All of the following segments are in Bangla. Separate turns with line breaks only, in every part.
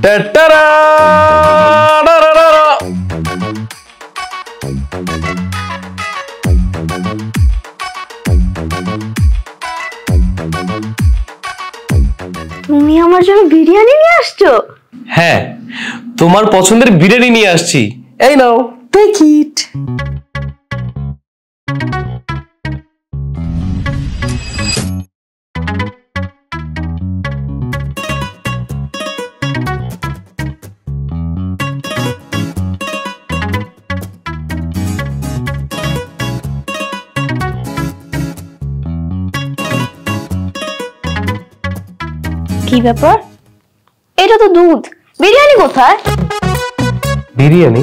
টাটারা
তুমি আমার জন্য বিরিয়ানি নিয়ে আসছো?
হ্যাঁ, তোমার পছন্দের বিরিয়ানি নিয়ে আসছি। এই নাও, টেক ইট।
কি ব্যাপার? এটা তো দুধ, বিরিয়ানি কোথায়?
বিরিয়ানি?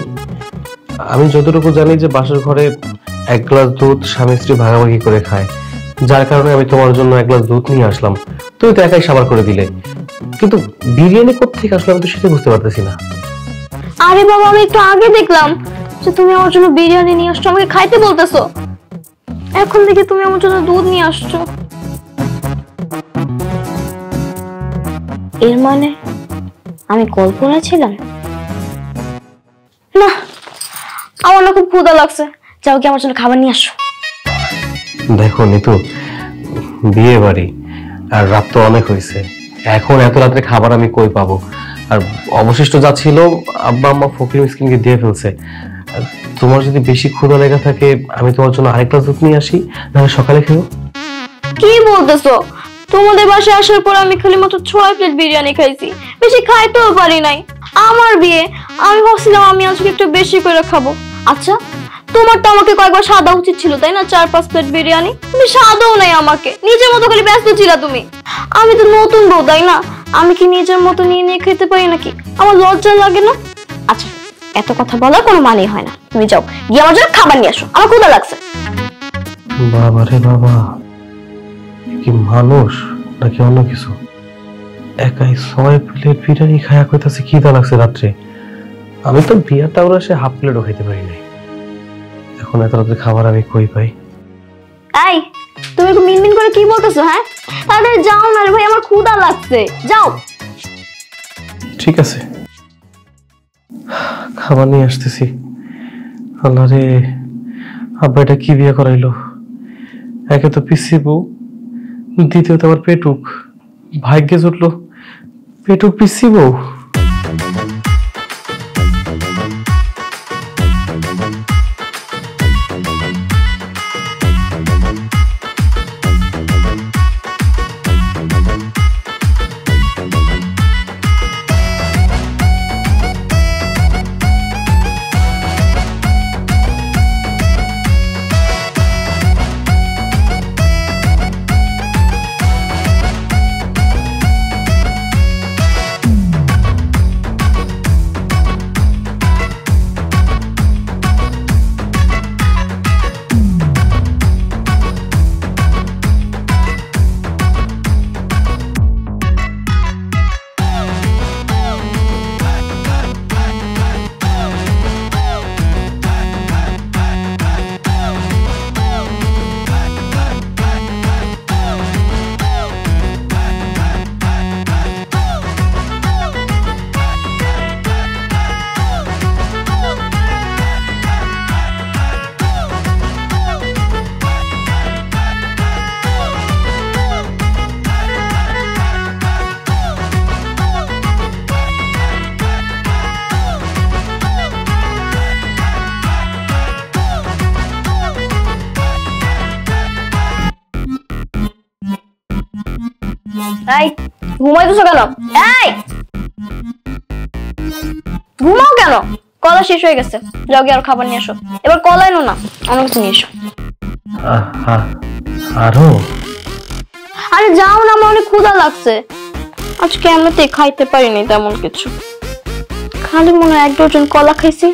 আমি যতটুকু জানি যে বাসার ঘরে এক গ্লাস দুধ স্বামী স্ত্রী ভাগাভাগি করে খায়, যার কারণে আমি তোমার জন্য এক গ্লাস দুধ নিয়ে আসলাম। তুমি তো একাই সাবার করে দিলে, কিন্তু বিরিয়ানি কোত্থেকে আসলে আমি তো সেটা বুঝতে পারতেছি না।
আরে বাবা, আমি একটু আগে দেখলাম যে তুমি আমার জন্য বিরিয়ানি নিয়ে আসছো, আমাকে খাইতে বলতেছো। এখন দেখে তুমি আমার জন্য দুধ নিয়ে আসছো। এর মানে আমি কল্পনা ছিলাম? না, আমার না খুব ক্ষুধা লাগছে। যাও কি আমার জন্য খাবার নিয়ে আসো।
দেখো নিতু, বিয়ে বাড়ি আর রাত তো অনেক হয়েছে, এখন এত রাত্রে খাবার আমি কই পাবো? আর অবশিষ্ট যা ছিল আব্বা আম্মা ফকির মিসকিনকে দিয়ে ফেলছে। তোমার যদি বেশি ক্ষুধা লেগে থাকে আমি তোমার জন্য আরেক গ্লাস দুধ নিয়ে আসি, নাহলে সকালে খেও।
কি বলতেছো? তোমাদের বাসায় আসার পর আমি খালি মাত্র 6 প্লেট বিরিয়ানি খাইছি, বেশি খাইতেও পারি নাই। আমার বিয়ে, আমি ভাবছিলাম আমি আজকে একটু বেশি করে খাবো। আচ্ছা, তোমার তো আমাকে কয়েকবার সাদা উচিত ছিল, তাই না? 4-5 প্লেট বিরিয়ানি তুমি সাদাও নাই, আমাকে নিজের মতো খালি ব্যস্ত ছিলা তুমি। আমি তো নতুন বউ, তাই না? আমি কি নিজের মতো নিয়ে নিয়ে খেতে পারি নাকি? আমার লজ্জা লাগে না? আচ্ছা, এত কথা বলার কোনো মানেই হয় না। তুমি যাও গিয়ে আমার জন্য খাবার নিয়ে আসো, আমার ক্ষুধা লাগছে।
বাবা রে বাবা, কি মানুষ নাকি অন্য কিছু? একাই 6 প্লেট বিরিয়ানি খায়া কইতাছে খিদা লাগছে রাত্রে। আমি তো বিয়াটা ওরা সে হাফ প্লেটও খাইতে পারি নাই। এখন এত রাত্রে খাবার আমি কই পাই?
এই, তুমি একটু মিনমিন করে কি বলতেছো? হ্যাঁ, তাড়াতাড়ি যাও না রে ভাই, আমার ক্ষুধা লাগছে। যাও।
ঠিক আছে, খাবার নিয়ে আসতেছি। আল্লাহ রে, আব্বা এটা কি বিয়ে করাইলো? একে তো পিসি বউ, দ্বিতীয়ত আবার পেটুক। ভাগ্যে জুটলো পেটুক পিসি বউ।
এই, ঘুমাইতেছো কেন? এই, ঘুমাও কেন? কলা শেষ হয়ে গেছে, যাও গিয়ে আর খাবার নিয়ে এসো। এবার কলা এনো না, অন্য কিছু নিয়ে এসো।
আরো?
আরে যাও না, আমার অনেক ক্ষুধা লাগছে। আজকে এমনিতে খাইতে পারিনি তেমন কিছু, খালি মনে হয় 1 ডজন কলা খাইছি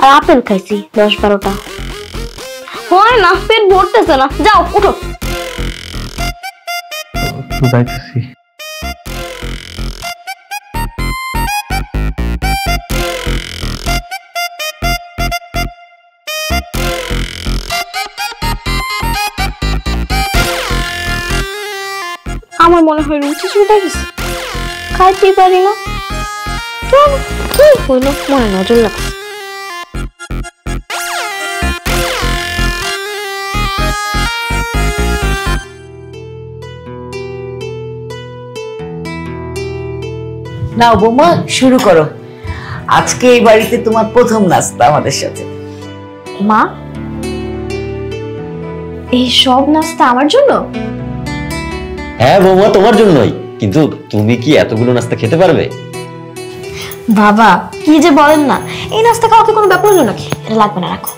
আর আপেল খাইছি 10-12টা। হয় না, পেট ভরতেছে না। যাও, উঠো।
যাইতেছি।
আমার মনে হয় রুচি চলে গেছে, খাইতেই পারি না। কি হইল মনে নজর লাগছে।
নাও বৌমা শুরু করো, আজকে এই বাড়িতে তোমার প্রথম নাস্তা আমাদের সাথে।
মা, এই সব নাস্তা আমার জন্য?
হ্যাঁ বৌমা, তোমার জন্যই। কিন্তু তুমি কি এতগুলো নাস্তা খেতে পারবে?
বাবা কি যে বলেন না, এই নাস্তা খাওয়া কি কোনো ব্যাপার হলো নাকি? এটা লাগবে না, রাখো।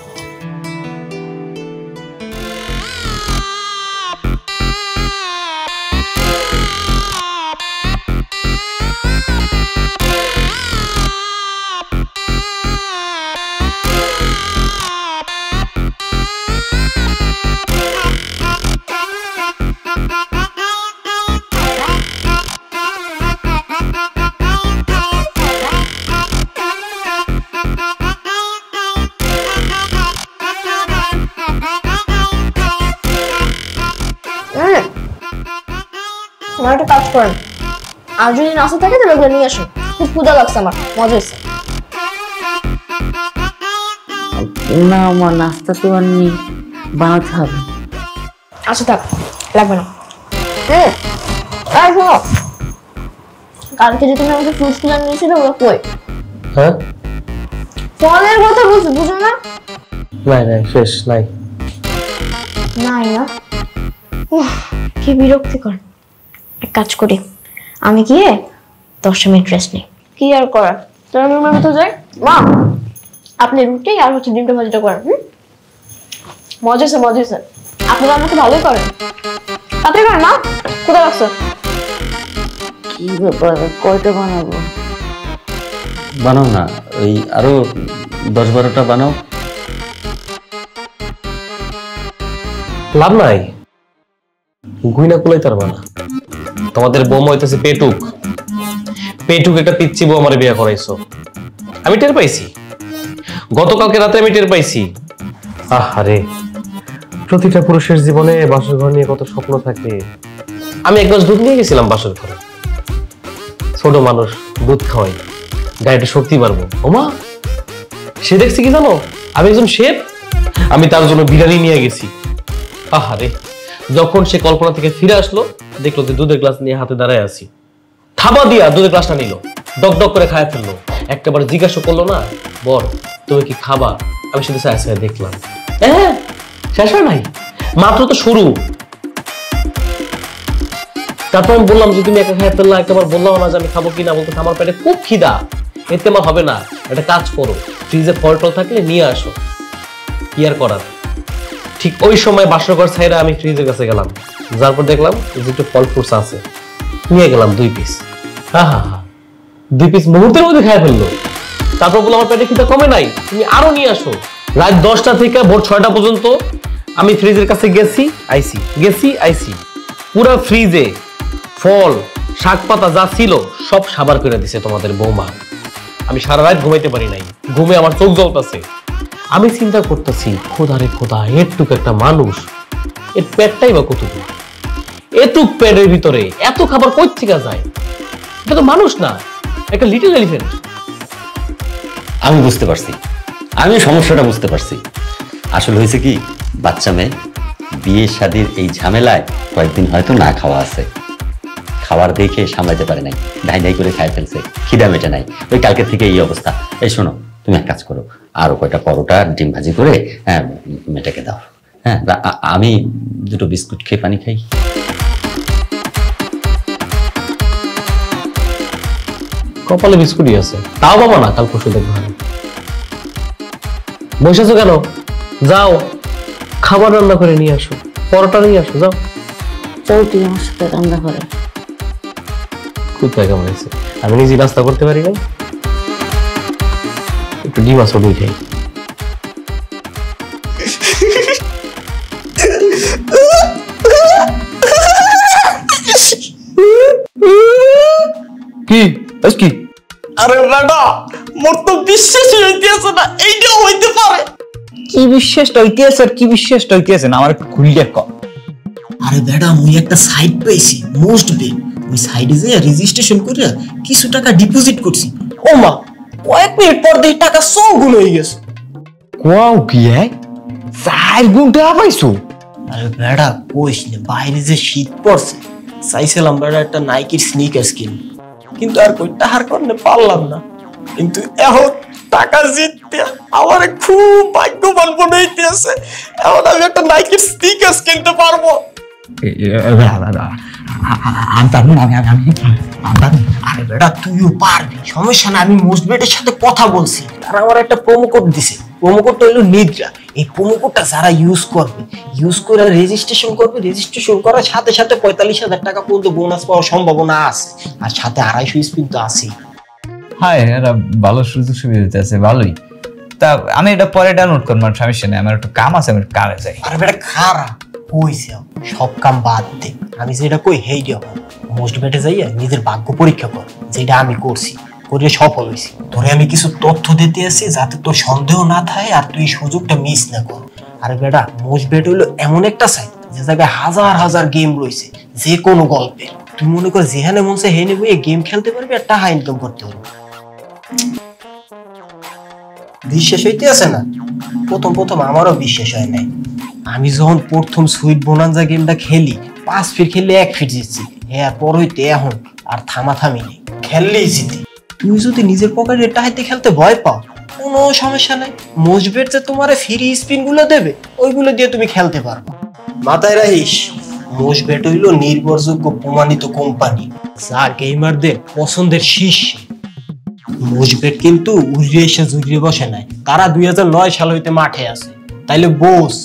আমার একটা কাজ করেন, আর যদি নাস্তা থাকে তাহলে ওগুলো নিয়ে আসুন। খুব ক্ষুধা লাগছে আমার, মজা হয়েছে।
না মা, নাস্তা তো আর নেই, বানাতে হবে।
আচ্ছা থাক, লাগবে না। আর শোনো, কালকে যে তুমি আমাকে ফ্রুটস কিনে নিয়েছিলে ওগুলো কই?
হ্যাঁ,
ফলের কথা বলছি, বুঝো না?
নাই নাই, শেষ নাই।
নাই না? কি বিরক্তিকর। এক কাজ করি, আমি গিয়ে 10 মিনিট রেস্ট নিই। কি আর করার, তোর রুমের ভিতর যাই। মা, আপনি রুটি আর ডিমটা ভাজিটা করেন। মজা হয়েছে, মজা হয়েছে। আপনি তো আমাকে ভালোই করেন। তাড়াতাড়ি করেন মা, ক্ষুধা লাগছে।
কি ব্যাপার, কয়টা বানাবো?
বানাও না, ওই আরো 10-12টা বানাও।
লাভ নাই, গুইনা কুলাই তার বানা। তোমাদের বৌমা হইতেছে পেটুক। পেটুক একটা পিচ্ছি বউ আমার বিয়ে করাইছো, আমি টের পাইছি। গতকালকে রাতে আমি টের পাইছি। আহারে, প্রতিটা পুরুষের জীবনে বাসর ঘর নিয়ে কত স্বপ্ন থাকে। আমি এক গ্লাস দুধ নিয়ে গেছিলাম বাসর ঘরে। ছোট মানুষ, দুধ খাওয়াই, গায়ে শক্তি বাড়বো। ওমা, সে দেখছি কি জানো, আমি একজন শেফ, আমি তার জন্য বিরিয়ানি নিয়ে গেছি। আহারে, যখন সে কল্পনা থেকে ফিরে আসলো, দেখলো যে দুধের গ্লাস নিয়ে হাতে দাঁড়ায় আছি। থাবা দিয়া দুধের গ্লাসটা নিল, ডক ডক করে খায় ফেললো। একটাবার জিজ্ঞাসা করলো না, বর তুমি কি খাবা? আমি শুধু সাথে দেখলাম। হ্যাঁ, শেষ হয় নাই, মাত্র তো শুরু। তারপর আমি বললাম যে তুমি একা খায় ফেললা, একটাবার বললাম না যে আমি খাবো কিনা। বলতে আমার পেটে খুব খিদা, এতে আমার হবে না, একটা কাজ করো, ফ্রিজে ফল টল থাকলে নিয়ে আসো। কি আর করার। ঠিক ওই সময় বাসরঘর ছাইরা আমি ফ্রিজের কাছে গেলাম, যার পর দেখলাম যে একটু ফল ফ্রুটস আছে, নিয়ে গেলাম 2 পিস। হা হা হা, 2 পিস মুহূর্তের মধ্যে খাই ফেললো। তারপর বললাম আমার পেটে খিদা কমে নাই, তুমি আরো নিয়ে আসো। রাত 10টা থেকে ভোর 6টা পর্যন্ত আমি ফ্রিজের কাছে গেছি আইছি। পুরা ফ্রিজে ফল, শাক পাতা যা ছিল সব সাবার করে দিছে তোমাদের বৌমা। আমি সারা রাত ঘুমাইতে পারি নাই, ঘুমে আমার চোখ জ্বলতেছে। আমি চিন্তা করতেছি, খোদা রে খোদা, এটুক একটা মানুষ, এর পেটটাই বা কতটুকু? এটুক পেটের ভিতরে এত খাবার কই থেকে যায়? এটা তো মানুষ না, একটা লিটল এলিফ্যান্ট।
আমি বুঝতে পারছি, আমি সমস্যাটা বুঝতে পারছি। আসলে হয়েছে কি, বাচ্চা মেয়ে, বিয়ে শাদীর এই ঝামেলায় কয়েকদিন হয়তো না খাওয়া আছে, খাবার দেখে সামলাইতে পারে নাই, ধাই করে খাই ফেলছে, খিদা মেটে নাই, ওই কালকে থেকে এই অবস্থা। এই শোনো, তুমি এক কাজ করো, আরো কয়টা পরোটা ডিম ভাজি করে মেয়েটাকে দাও। হ্যাঁ, আমি 2টো বিস্কুট খেয়ে পানি খাই।
কপালে বিস্কুটই আছে, তাও বাবা না, কাল পরশু দেখবো। বসেছো কেন? যাও খাবার রান্না করে নিয়ে আসো, পরোটা নিয়ে আসো, যাও।
চল তুই আমার সাথে রান্না করে।
কোথায় কেমন হয়েছে, আমি নিজে নাস্তা করতে পারি না, একটু ডিম আসো দুই খাই। কি কি?
আরে বেটা, মোর তো বিশ্বাস হইতেছে না এইটা হইতে পারে।
কি বিশ্বাসটা হইতেছে আর কি বিশ্বাসটা হইতেছে না, আমার একটু খুলিয়ে কর।
আরে বেটা, মুই একটা সাইট পাইছি, মোস্ট বেগ। ওই সাইডে যে রেজিস্ট্রেশন করে কিছু টাকা ডিপোজিট করছি, মা কয়েক মিনিট পর দেখি টাকা 100 গুণ হয়ে গেছে।
কোয়াও কি 4 গুণ টাকা পাইছো?
আরে বেড়া কইস না, বাইরে যে শীত পড়ছে, চাইছিলাম বেড়া একটা নাইকির স্নিকার্স কিনব, কিন্তু আর কই টাকার কারণে পারলাম না। কিন্তু এখন টাকা জিততে আমার খুব ভাগ্যবান মনে হইতেছে, এখন আমি একটা নাইকির স্নিকার্স কিনতে পারবো। আরে বেটা তুইও পারবি, সমস্যা না। আমি মোস্টবেটের সাথে কথা বলছি, তারা আমার একটা প্রোমো কোড দিছে। প্রোমো কোডটা হলো নিদ্রা। এই প্রোমো কোডটা যারা ইউজ করে রেজিস্ট্রেশন করবে, রেজিস্ট্রেশন করার সাথে সাথে 45,000 টাকা পর্যন্ত বোনাস পাওয়ার সম্ভাবনা আছে, আর সাথে 250 স্পিন তো আছে।
হ্যাঁ, এরা ভালো সুযোগ সুবিধা আছে, ভালোই। তা আমি এটা পরে ডাউনলোড করবো, সমস্যা নেই। আমার একটু কাম আছে, আমি কারে যাই।
আরে বেটা খারা কইছে, সব কাম বাদ দে। আমি যেটা কই হেই দিও, মোস্ট বেটে যাইয়া নিজের ভাগ্য পরীক্ষা কর, যেটা আমি করছি, করে সফল হয়েছি। তোরে আমি কিছু তথ্য দিতে আসি যাতে তোর সন্দেহ না থাকে আর তুই সুযোগটা মিস না কর। আরে বেটা মোস্ট বেট হইলো এমন একটা সাইট যে জায়গায় হাজার হাজার গেম রয়েছে, যে কোনো গল্পে। তুই মনে কর যেখানে মন চায় হেনে বইয়ে গেম খেলতে পারবি আর টাকা ইনকাম করতে পারবি। বিশ্বাস হইতে আছে না? প্রথম আমারও বিশ্বাস হয় নাই। আমি যখন প্রথম সুইট বোনান্সা গেমটা খেলি, 5 ফিট খেললে 1 ফিট জিতছি। হ্যাঁ, পর হইতে এখন আর থামাথামি নেই, খেললেই জিতি। তুই যদি নিজের পকেটে টাকাতে খেলতে ভয় পাও, কোনো সমস্যা নাই। মোস্টবেট যে তোমার ফ্রি স্পিন গুলো দেবে, ওইগুলো দিয়ে তুমি খেলতে পারবে। মাথায় রাখিস, মোস্টবেট হইলো নির্ভরযোগ্য প্রমাণিত কোম্পানি, যা গেমারদের পছন্দের শীর্ষে। মোস্টবেট কিন্তু উড়িয়ে এসে জুড়িয়ে বসে নাই, তারা 2009 সাল হইতে মাঠে আছে। তাইলে বোস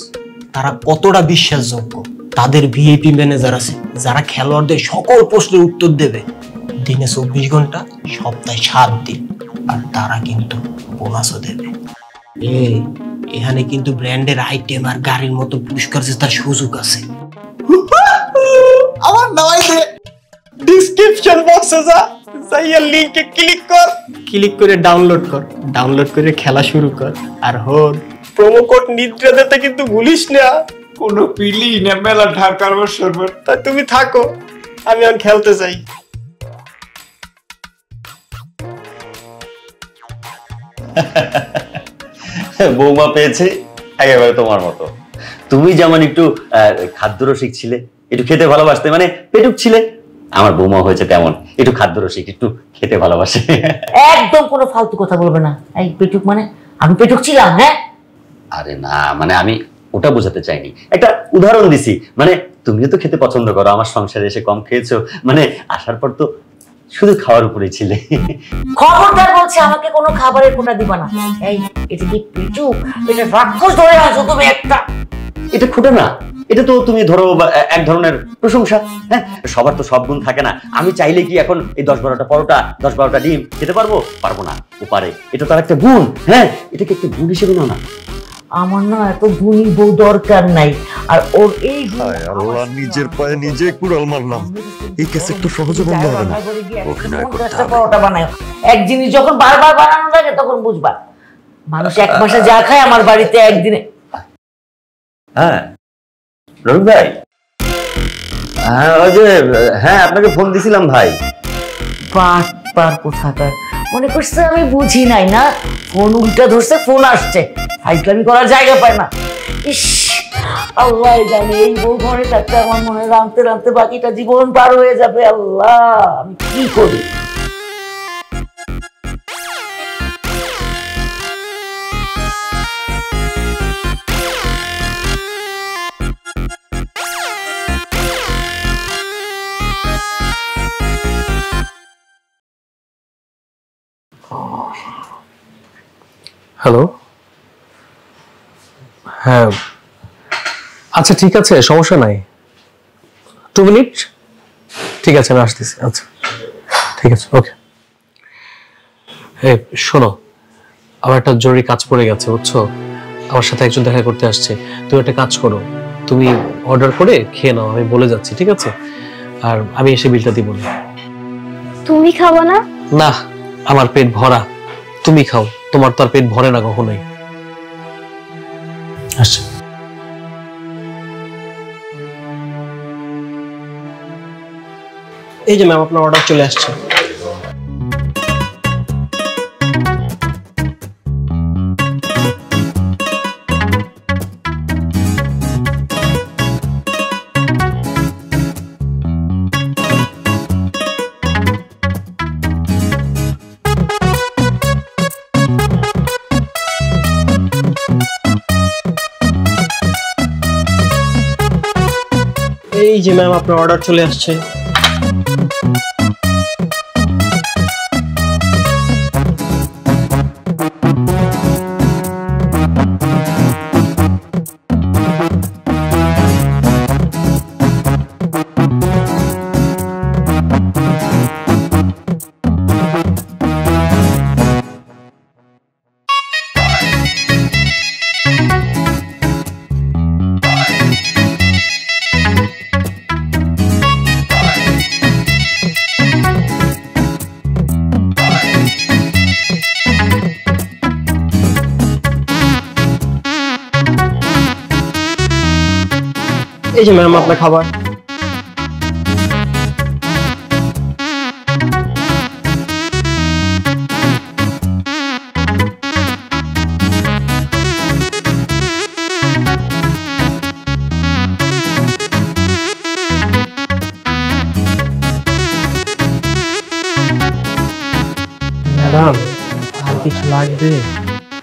তারা কতটা বিশ্বাসযোগ্য। তাদের ভিআইপি ম্যানেজার আছে যারা খেলোয়াড়দের সকল প্রশ্নের উত্তর দেবে, দিনে 24 ঘন্টা, সপ্তাহে 7 দিন। আর তারা কিন্তু বোনাসও দেবে। এখানে কিন্তু ব্র্যান্ডের আইটেম আর গাড়ির মতো পুরস্কার জেতার সুযোগ আছে। আমার নামাই দে, ডেসক্রিপশন বক্সে যা, যাইয়া লিংকে ক্লিক করে ডাউনলোড করে খেলা শুরু কর। আর হোন, প্রোমো কোড নিদ্রা দিতে কিন্তু ভুলিস না।
কোনো পিলি না, মেলা ঢাকার সরবর।
তাই তুমি থাকো, আমি এখন খেলতে চাই।
বৌমা পেয়েছে একেবারে তোমার মতো। তুমি যেমন একটু খাদ্যরসিক ছিলে, একটু খেতে ভালোবাসতে, মানে পেটুক ছিলে, আমার বৌমা হয়েছে তেমন, একটু খাদ্যরসিক, একটু খেতে ভালোবাসে।
একদম কোনো ফালতু কথা বলবে না। এই পেটুক মানে আমি পেটুক ছিলাম? হ্যাঁ,
আরে না, মানে আমি ওটা বোঝাতে চাইনি, একটা উদাহরণ দিছি। মানে তুমিও তো খেতে পছন্দ করো, আমার সংসারে এসে কম খেয়েছো, মানে আসার পর তো শুধু খাওয়ার উপরেই ছিলে।
খবরদার বলছে আমাকে কোনো খাবারের কোটা দিবা না। এই এটা কি পেটুক? এটা রাক্ষস ধরে আছো তুমি একটা।
এটা খোটা না, এটা তো তুমি ধরো এক ধরনের প্রশংসা। হ্যাঁ, সবার তো সব গুণ থাকে না। আমি চাইলে কি এখন এই 10-12টা পরোটা, 10-12টা ডিম খেতে পারবো না। ও পারে, এটা তার একটা গুণ। হ্যাঁ, এটাকে একটা গুণ হিসেবে নাও না।
আমার না এত গুণী বউ দরকার নাই। আর ওর এই
আল্লাহ, নিজের পায়ে নিজে কুড়াল মারলাম। এই কেসে একটু সহজে বন্ধ হবে না। অভিনয় করতে হবে।
পরোটা বানায় এক জিনিস যখন বারবার বানানো লাগে তখন বুঝবা। মানুষ এক মাসে যা খায় আমার বাড়িতে একদিনে।
হ্যাঁ রবি ভাই, ওই যে হ্যাঁ আপনাকে ফোন দিছিলাম ভাই।
পার কোথাকার মনে করছে আমি বুঝি নাই না? ফোন উল্টা ধরছে, ফোন আসছে, ফাইজলামি করার জায়গা পায় না। ইস, আল্লাহ জানে এই বউ ঘরে থাকতে আমার মনে রাঁধতে রাঁধতে বাকিটা জীবন পার হয়ে যাবে। আল্লাহ, আমি কি করি?
হ্যালো, হ্যাঁ আচ্ছা ঠিক আছে, সমস্যা নাই। 2 মিনিট, ঠিক আছে আমি আসতেছি। আচ্ছা ঠিক আছে, ওকে। শোনো, আমার একটা জরুরি কাজ পড়ে গেছে বুঝছো, আমার সাথে একজন দেখা করতে আসছে। তুমি একটা কাজ করো, তুমি অর্ডার করে খেয়ে নাও, আমি বলে যাচ্ছি, ঠিক আছে? আর আমি এসে বিলটা দিব না।
তুমি খাবো না?
না, আমার পেট ভরা, তুমি খাও, তোমার তো আর পেট ভরে না কখনোই। আচ্ছা
এই যে ম্যাম, আপনার অর্ডার চলে আসছে। এই যে ম্যাম আপনার অর্ডার চলে আসছে। এই যে ম্যাম আপনার খাবার। ম্যাডাম আর কিছু লাগবে?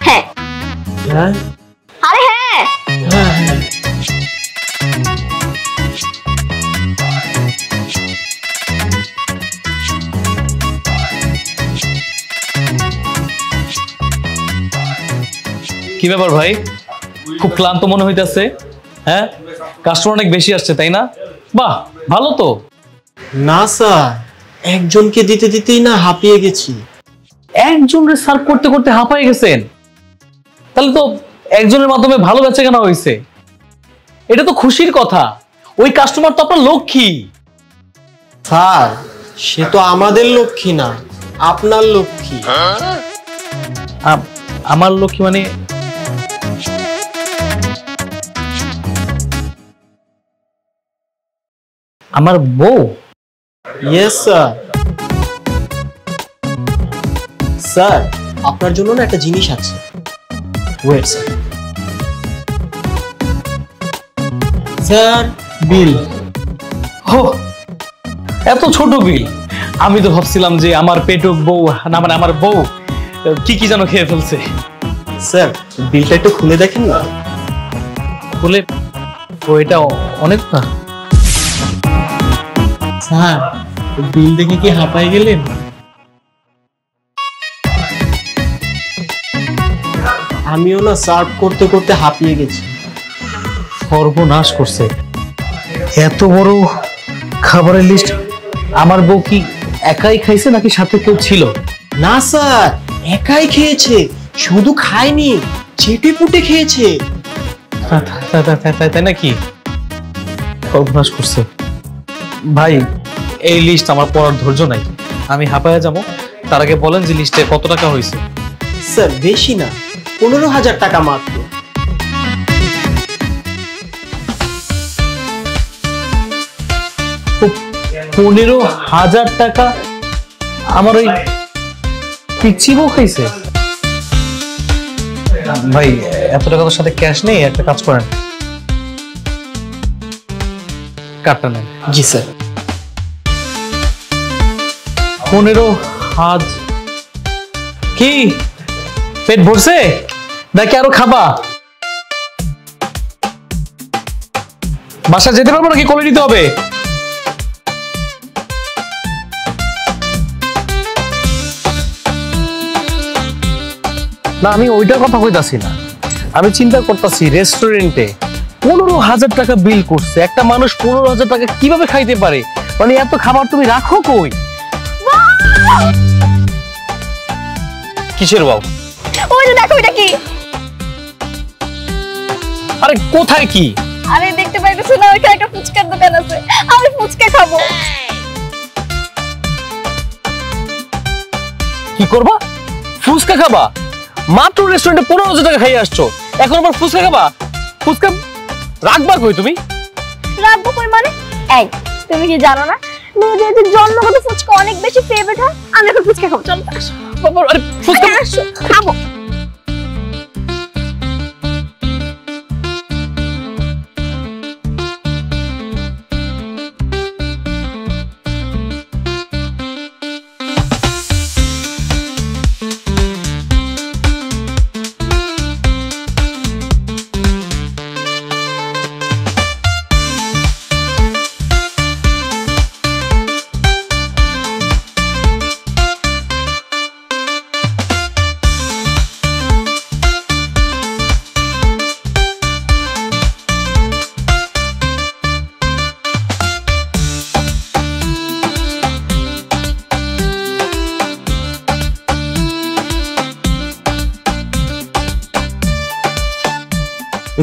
হ্যাঁ।
হ্যাঁ
আরে হ্যাঁ,
হ্যাঁ হ্যাঁ।
কি ব্যাপার ভাই, খুব ক্লান্ত মনে হইতেছে? হ্যাঁ, কাস্টমার অনেক বেশি আসছে তাই না? বাহ, ভালো তো।
না স্যার, একজনকে দিতে দিতেই না হাঁপিয়ে গেছি।
একজনকে সার্ভ করতে করতে হাঁপাই গেছেন? তাহলে তো একজনের মাধ্যমে ভালো বেচা কেনা হয়েছে, এটা তো খুশির কথা। ওই কাস্টমার তো আপনার লক্ষ্মী।
স্যার সে তো আমাদের লক্ষ্মী না, আপনার লক্ষ্মী।
আমার লক্ষ্মী মানে? আমার বউ?
Yes sir. স্যার আপনার জন্য না একটা জিনিস আছে। Wait sir. Sir bill.
হো, এত ছোট বিল? আমি তো ভাবছিলাম যে আমার পেটুক বউ, না মানে আমার বউ কি কি যেন খেয়ে ফেলছে।
স্যার বিলটা একটু খুলে দেখেন না।
খুলে? ও এটা অনেক না।
স্যার বিল দেখে কি হাঁপাই গেলেন? আমিও না সার্ভ করতে করতে হাঁপিয়ে গেছি।
সর্বনাশ করছে, এত বড় খাবারের লিস্ট। আমার বউ কি একাই খাইছে নাকি সাথে কেউ ছিল?
না স্যার, একাই খেয়েছে, শুধু খায়নি, চেটে পুটে খেয়েছে।
তাই নাকি? সর্বনাশ করছে ভাই। এই লিস্ট আমার পড়ার ধৈর্য নাই, আমি হাঁপায়া যাবো। তার আগে বলেন যে লিস্টে কত টাকা হয়েছে?
স্যার বেশি না, 15,000 টাকা মাত্র।
ও, 15,000 টাকা আমার ওই পিচ্ছি বউ খাইছে? ভাই এত টাকা তোর সাথে ক্যাশ নেই, একটা কাজ করেন, কার্ডটা নেন।
জি স্যার।
15,000 কি পেট ভরছে নাকি আরো খাবা? বাসা যেতে পারবো নাকি কোলে নিতে হবে? না, আমি ওইটার কথা কইতাছি না, আমি চিন্তা করতেছি রেস্টুরেন্টে 15,000 টাকা বিল করছে। একটা মানুষ 15,000 টাকা কিভাবে খাইতে পারে? মানে এত খাবার তুমি রাখো কই? কিসের বাবু?
ওই যে দেখো এটা কি?
আরে কোথায় কি?
আরে দেখতে পাইতেছো না, ওইখানে একটা ফুচকার দোকান আছে, আমি ফুচকা খাবো।
কি করবা? ফুচকা খাবা? মাত্র রেস্টুরেন্টে 15,000 টাকা খাইয়ে আসছো, এখন আবার ফুচকা খাবা? ফুচকা রাখবা কই তুমি?
রাখবো কই মানে? এই তুমি কি জানো না মেয়েদের জন্মগত ফুচকা অনেক বেশি ফেভারিট হয়? আমি এখন ফুচকা খাবো, চল আসো।
বাবা, আরে ফুচকা
আসো, খাবো।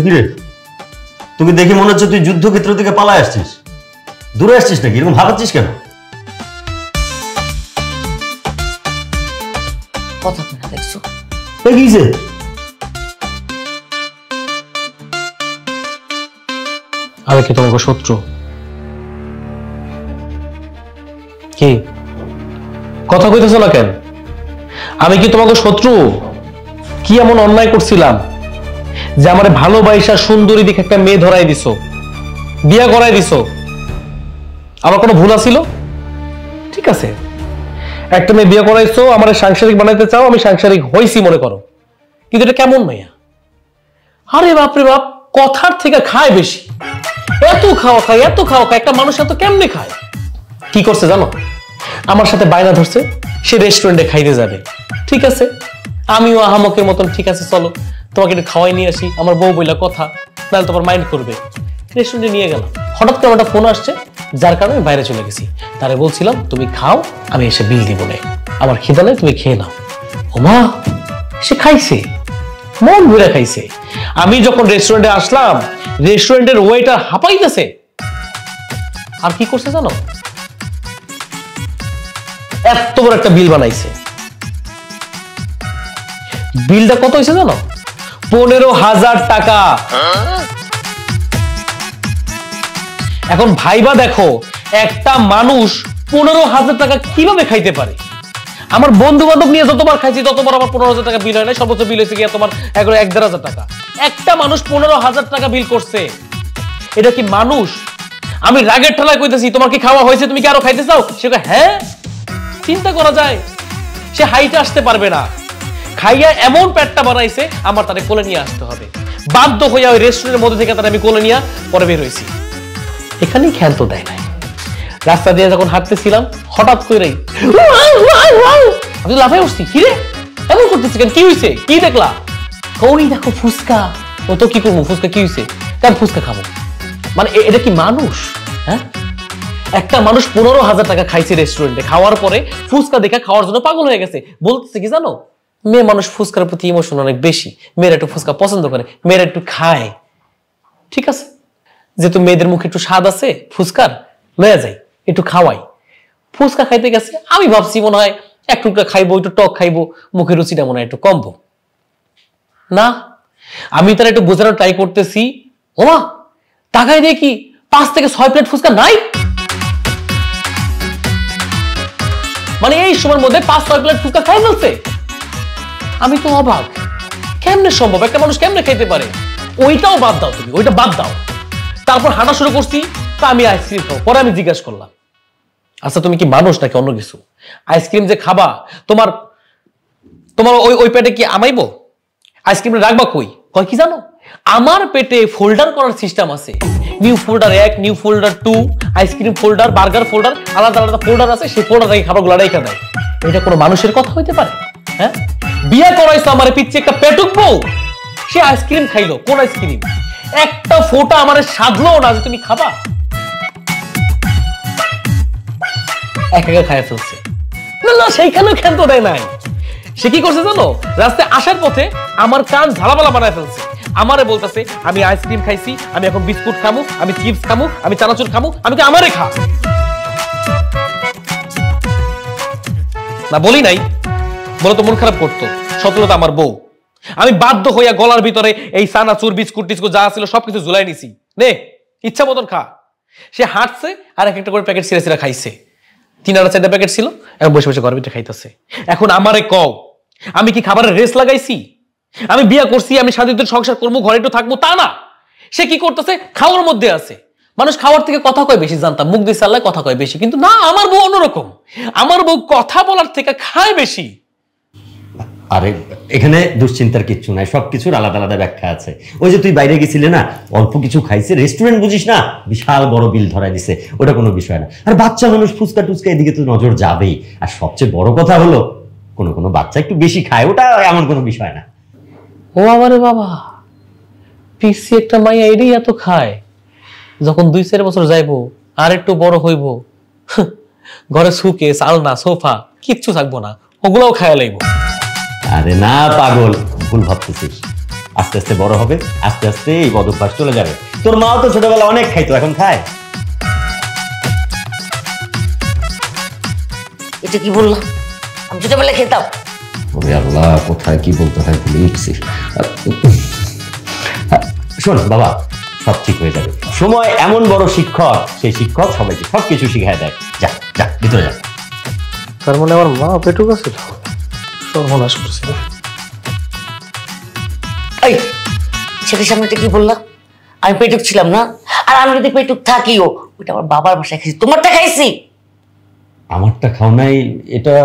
কিরে, তুমি দেখে মনে হচ্ছে তুই যুদ্ধক্ষেত্র থেকে পালায় আসছিস, দূরে আসছিস নাকি? এরকম ভাবাচ্ছিস কেন?
কথা বলে দেখছো?
কিছে?
আমি কি তোমাকে শত্রু? কি কথা কইতেছো না কেন? আমি কি তোমাকে শত্রু? কি এমন অন্যায় করছিলাম যে আমার ভালোবাসা সুন্দরী দিকে একটা মেয়ে ধরাই দিছো, বিয়ে করাই দিছো? আমার কোনো ভুল আছিল? ঠিক আছে, একটা মেয়ে বিয়ে করাইছো, আমার সাংসারিক বানাইতে চাও, আমি সাংসারিক হইছি মনে করো, কিন্তু এটা কেমন মেয়া? আরে বাপরে বাপ, কথার থেকে খায় বেশি। এত খাওয়া খায়, এত খাওয়া খায়, একটা মানুষ এত কেমনে খায়? কি করছে জানো? আমার সাথে বায়না ধরছে সে রেস্টুরেন্টে খাইতে যাবে। ঠিক আছে, আমিও আহামকের মতন ঠিক আছে চলো তোমাকে একটু খাওয়াই নিয়ে আসি, আমার বউ বইলা কথা, নাহলে তোমার মাইন্ড করবে। রেস্টুরেন্টে নিয়ে গেলাম, হঠাৎ করে একটা ফোন আসছে, যার কারণে আমি বাইরে চলে গেছি। তারে বলছিলাম তুমি খাও, আমি এসে বিল দিব না, আমার খিদা নেই, তুমি খেয়ে নাও। ওমা, সে খাইছে, মন ভরে খাইছে। আমি যখন রেস্টুরেন্টে আসলাম, রেস্টুরেন্টের ওয়েটার হাঁপাইতেছে। আর কি করছে জানো? এত বড় একটা বিল বানাইছে। বিলটা কত হয়েছে জানো? 15,000 টাকা। এখন ভাইবা দেখো, একটা মানুষ 15,000 টাকা কিভাবে খাইতে পারে? আমার বন্ধু বান্ধব নিয়ে যতবার খাইছি ততবার আমার 15,000 টাকা বিল হয় না, সর্বোচ্চ বিল হয়েছে গিয়ে তোমার 1,500 টাকা। একটা মানুষ 15,000 টাকা বিল করছে, এটা কি মানুষ? আমি রাগের ঠেলায় কইতেছি তোমার কি খাওয়া হয়েছে, তুমি কি আরো খাইতে চাও? সে হ্যাঁ, চিন্তা করা যায়, সে হাইটে আসতে পারবে না, খাইয়া এমন পেটটা বানাইছে আমার তারে কোলে নিয়ে আসতে হবে। বাধ্য হইয়া ওই রেস্টুরেন্টের মধ্যে থেকে তারে আমি কোলে নিয়ে পরে বের হয়েছি। এখানেই খেয়াল তো দেয় নাই। রাস্তা দিয়ে যখন হাঁটতেছিলাম হঠাৎ করে আমি লাফাই উঠছি, কি রে এমন করতেছি কেন, কি হয়েছে, কি দেখলা? ওই দেখো ফুচকা। ও তো কি করবো, ফুচকা কি হয়েছে, কেন ফুচকা খাবো? মানে এটা কি মানুষ? হ্যাঁ, একটা মানুষ 15,000 টাকা খাইছে রেস্টুরেন্টে, খাওয়ার পরে ফুচকা দেখে খাওয়ার জন্য পাগল হয়ে গেছে। বলতেছে কি জানো, মেয়ে মানুষ ফুচকার প্রতি ইমোশন অনেক বেশি, মেয়েরা একটু ফুচকা পছন্দ করে, মেয়েরা একটু খায়। ঠিক আছে, যেহেতু মেয়েদের মুখে একটু স্বাদ আছে ফুচকার, লয়ে যাই একটু খাওয়াই। ফুচকা খাইতে গেছে, আমি ভাবছি মনে হয় এক টুকরা খাইবো, একটু টক খাইবো, মুখের রুচিটা মনে হয় একটু কমবো। না, আমি তারা একটু বোঝানোর ট্রাই করতেছি, ওমা টাকায় দেখি 5 থেকে 6 প্লেট ফুচকা নাই। মানে এই সময়ের মধ্যে 5-6 প্লেট ফুচকা খাই ফেলছে। আমি তো অবাক, কেমনে সম্ভব, একটা মানুষ কেমনে খাইতে পারে? ওইটাও বাদ দাও, তুমি ওইটা বাদ দাও। তারপর হাঁটা শুরু করছি, তা আমি আইসক্রিম খাবো। পরে আমি জিজ্ঞাসা করলাম, আচ্ছা তুমি কি মানুষ নাকি অন্য কিছু? আইসক্রিম যে খাবা, তোমার তোমার ওই পেটে কি আমাইবো? আইসক্রিম রাখবা কই? কয় কি জানো, আমার পেটে ফোল্ডার করার সিস্টেম আছে। New folder 1, new folder 2, ice cream folder, burger folder, আলাদা আলাদা ফোল্ডার আছে, সেই ফোল্ডার থেকে খাবারগুলো রেখে দেয়। এটা কোনো মানুষের কথা হইতে পারে? হ্যাঁ, বিয়ে করাইছো আমার পিচ্ছে একটা পেটুক বউ, সে আইসক্রিম খাইলো। কোন আইসক্রিম? একটা ফোঁটা আমার সাধলো না যে তুমি খাবা। এক একা খাইয়া ফেলছে। না না, সেইখানেও ক্ষান্ত দেয় নাই। সে কি করছে জানো, রাস্তায় আসার পথে আমার কান ঝালাপালা বানায় ফেলছে। আমারে বলতেছে আমি আইসক্রিম খাইছি, আমি এখন বিস্কুট খামু, আমি চিপস খামু, আমি চানাচুর খামু, আমি তো আমারে খা। না বলি নাই, বলে তো মন খারাপ করতো। সতেরোটা আমার বউ, আমি বাধ্য হইয়া গলার ভিতরে এই চানাচুর বিস্কুট টিস্কুট যা ছিল সবকিছু ঝুলাই নিছি, নে ইচ্ছা মতন খা। সে হাঁটছে আর এক একটা করে প্যাকেট ছিঁড়ে ছিঁড়ে খাইছে। 3-4টা প্যাকেট ছিল, এখন বসে বসে ঘরের ভিতরে খাইতেছে। এখন আমারে কও, আমি কি খাবারের রেস লাগাইছি? আমি বিয়ে করছি, আমি স্বাধীনতার সংসার করবো, ঘরে একটু থাকবো, তা না। সে কি করতেছে, খাওয়ার মধ্যে আছে। মানুষ খাওয়ার থেকে কথা কয় বেশি, জানতাম মুখ দিয়ে চাল্লায় কথা কয় বেশি, কিন্তু না, আমার বউ অন্যরকম। আমার বউ কথা বলার থেকে খায় বেশি।
আরে এখানে দুশ্চিন্তার কিচ্ছু নাই, সবকিছুর আলাদা আলাদা ব্যাখ্যা আছে। ওই যে তুই বাইরে গেছিলে না, অল্প কিছু খাইছে, রেস্টুরেন্ট বুঝিস না, বিশাল বড় বিল ধরাই দিছে, ওটা কোনো বিষয় না। আর বাচ্চা মানুষ ফুচকা টুচকা এদিকে তো নজর যাবেই। আর সবচেয়ে বড় কথা হলো, কোনো কোনো বাচ্চা একটু বেশি খায়, ওটা এমন কোনো বিষয় না।
ও আমারে বাবা, পিসি একটা মাইয়া এটাই এত খায়। যখন 2-4 বছর যাইবো, আর একটু বড় হইব, ঘরে সুকেস, আলনা, সোফা কিচ্ছু থাকবো না, ওগুলাও খায়া লাইব।
আরে না পাগল, ভুল ভাবতেছিস। আস্তে আস্তে বড় হবে, আস্তে আস্তে এই বদ অভ্যাস চলে যাবে। তোর মাও তো ছোটবেলা অনেক খাইতো, এখন খায়?
এটা কি বললাম? আমি ছোটবেলায় খেতাম।
ওরে আল্লাহ, কোথায় কি বলতে হয় ভুলে গেছি। শোন বাবা, সব ঠিক হয়ে যাবে। সময় এমন বড় শিক্ষক, সেই শিক্ষক সবাইকে সবকিছু শিখায় দেয়। যা যা ভিতরে যা।
তার মানে আমার মা পেটুক আছিল, সর্বনাশ করছিল।
এই ছেলের সামনে এটা কি বললাম? আমি পেটুক ছিলাম না? আর আমি যদি পেটুক থাকিও, ওইটা আমার বাবার বাসায় খাইছি, তোমারটা খাইছি।
আমারটা খাও নাই, এটা